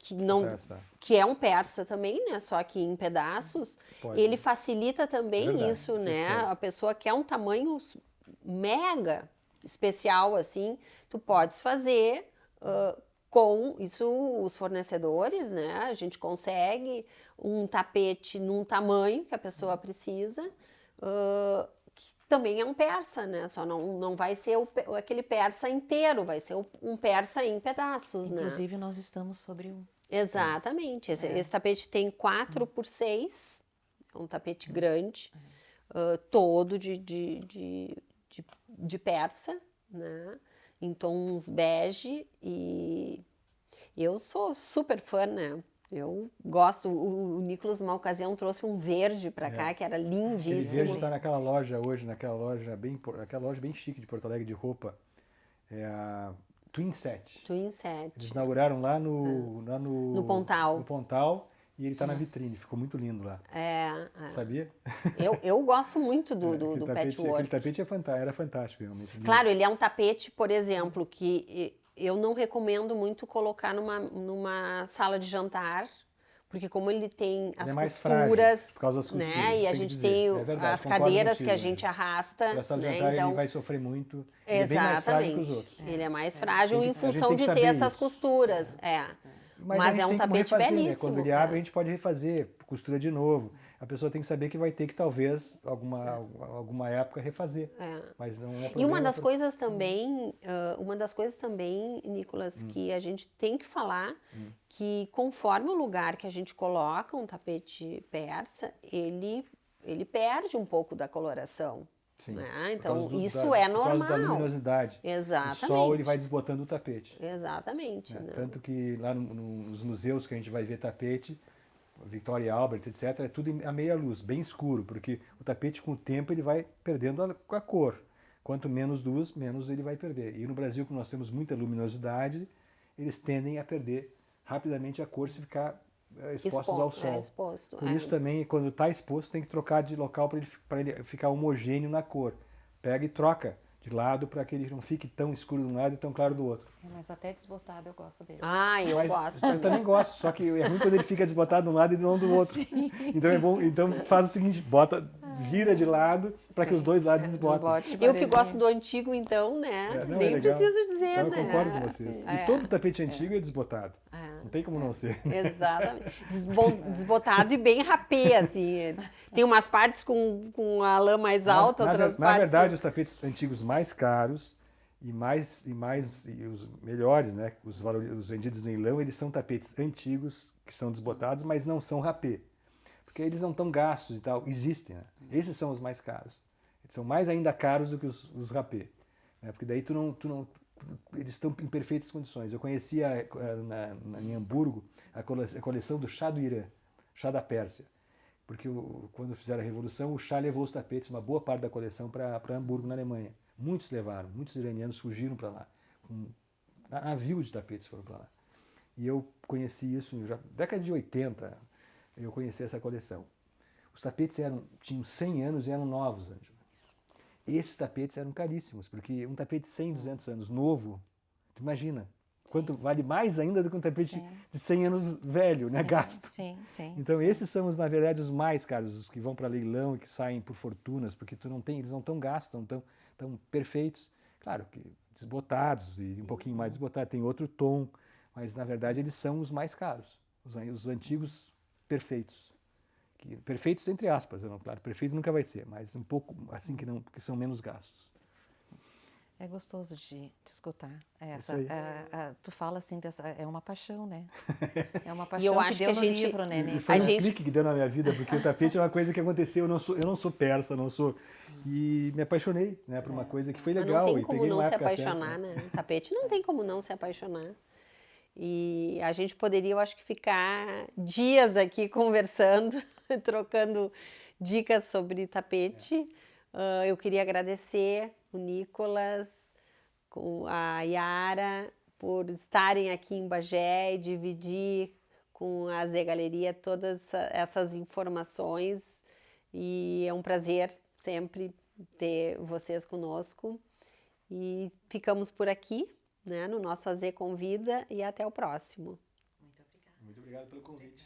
que é um persa também, né? Só que em pedaços, ele facilita também isso, né? A pessoa quer um tamanho mega especial, assim, tu podes fazer com isso os fornecedores, né? A gente consegue um tapete num tamanho que a pessoa precisa, que também é um persa, né? Só não vai ser aquele persa inteiro, vai ser um persa em pedaços, Inclusive, né? nós estamos sobre um. Exatamente. Esse tapete tem 4x6, é um tapete grande, todo de persa, né? Em tons bege, e eu sou super fã, né? Eu gosto, o Nicolas, uma ocasião, trouxe um verde para cá, que era lindíssimo. Aquele verde está naquela loja hoje, aquela loja bem chique de Porto Alegre, de roupa. Twin Set. Twin Set. Eles inauguraram lá no Pontal. No Pontal, e ele está na vitrine, ficou muito lindo lá. Sabia? Eu gosto muito do Aquele patchwork. tapete era fantástico, realmente. Claro, ele é um tapete, por exemplo, que eu não recomendo muito colocar numa sala de jantar, porque como ele tem as é mais costuras, frágil, por causa das costuras, né? E a gente tem verdade, as concordo cadeiras contigo, que a gente arrasta, Para a sala de né? jantar Então, ele vai sofrer muito. Ele é bem mais frágil que os outros. Ele é mais frágil Tem em que- a gente função tem que de ter saber essas isso. costuras. Mas Mas a gente é um tem como tapete refazer, belíssimo. né? Quando ele abre, a gente pode refazer, costura de novo. A pessoa tem que saber que vai ter que, talvez, alguma época, refazer. Mas não é E problema uma das coisas também, Nicolas, que a gente tem que falar, que conforme o lugar que a gente coloca um tapete persa, ele perde um pouco da coloração. Sim, Né? por Então, causa isso é Por causa da normal. luminosidade. Exatamente. O sol ele vai desbotando o tapete. Exatamente. Né? Né? Tanto que lá nos museus que a gente vai ver tapete, Victoria e Albert, etc., é tudo a meia luz, bem escuro, porque o tapete com o tempo ele vai perdendo a cor. Quanto menos luz, menos ele vai perder. E no Brasil, como nós temos muita luminosidade, eles tendem a perder rapidamente a cor se ficar expostos ao sol. Exposto, Por isso também, quando está exposto, tem que trocar de local para ele ficar homogêneo na cor. Pega e troca de lado para que ele não fique tão escuro de um lado e tão claro do outro. Mas até desbotado eu gosto dele. Eu gosto Eu também gosto, só que é ruim quando ele fica desbotado de um lado e não do outro. Então é bom, então faz o seguinte, vira de lado para que os dois lados desbotem. Eu que gosto do antigo, então, né? Nem preciso dizer, então, né? eu concordo com vocês. E todo tapete antigo é desbotado. Não tem como não ser. Exatamente. Desbotado e bem rapê, assim. Tem umas partes com a lã mais alta, outras partes... Na verdade, os tapetes antigos mais caros e os melhores, né, os vendidos no leilão, eles são tapetes antigos, que são desbotados, mas não são rapê. Porque eles não estão gastos e tal. Existem, né? Esses são os mais caros. Eles são mais ainda caros do que os rapê. Né? Porque daí eles estão em perfeitas condições. Eu conhecia em Hamburgo a coleção do chá do Irã, chá da Pérsia. Porque quando fizeram a Revolução, o chá levou os tapetes, uma boa parte da coleção, para Hamburgo, na Alemanha. Muitos levaram, muitos iranianos fugiram para lá. Navio de tapetes foram para lá. E eu conheci isso, já década de 80, eu conheci essa coleção. Os tapetes tinham 100 anos e eram novos, Ângela. Esses tapetes eram caríssimos, porque um tapete de 100, 200 anos novo, tu imagina, quanto vale mais ainda do que um tapete de 100 anos velho, né, gasto. Então esses são, na verdade, os mais caros, os que vão para leilão e que saem por fortunas, porque eles não estão gastos, tão perfeitos. Claro que desbotados e um pouquinho mais desbotados, tem outro tom, mas na verdade eles são os mais caros, os antigos perfeitos. Perfeitos entre aspas, claro, perfeito nunca vai ser, mas um pouco assim que são menos gastos. É gostoso de te escutar. Tu fala assim, é uma paixão, né? É uma paixão eu acho que deu que no livro, né? E foi clique que deu na minha vida, porque o tapete é uma coisa que aconteceu, eu não sou persa, e me apaixonei, né, por uma coisa que foi legal. Não tem como não se certa, apaixonar, né? Tapete não tem como não se apaixonar. E a gente poderia, eu acho que, ficar dias aqui conversando, trocando dicas sobre tapete. Eu queria agradecer o Nicolas, a Yara, por estarem aqui em Bagé e dividir com a Zé Galeria todas essas informações. E é um prazer sempre ter vocês conosco. E ficamos por aqui, né, no nosso AZ Convida, e até o próximo. Muito obrigado pelo convite.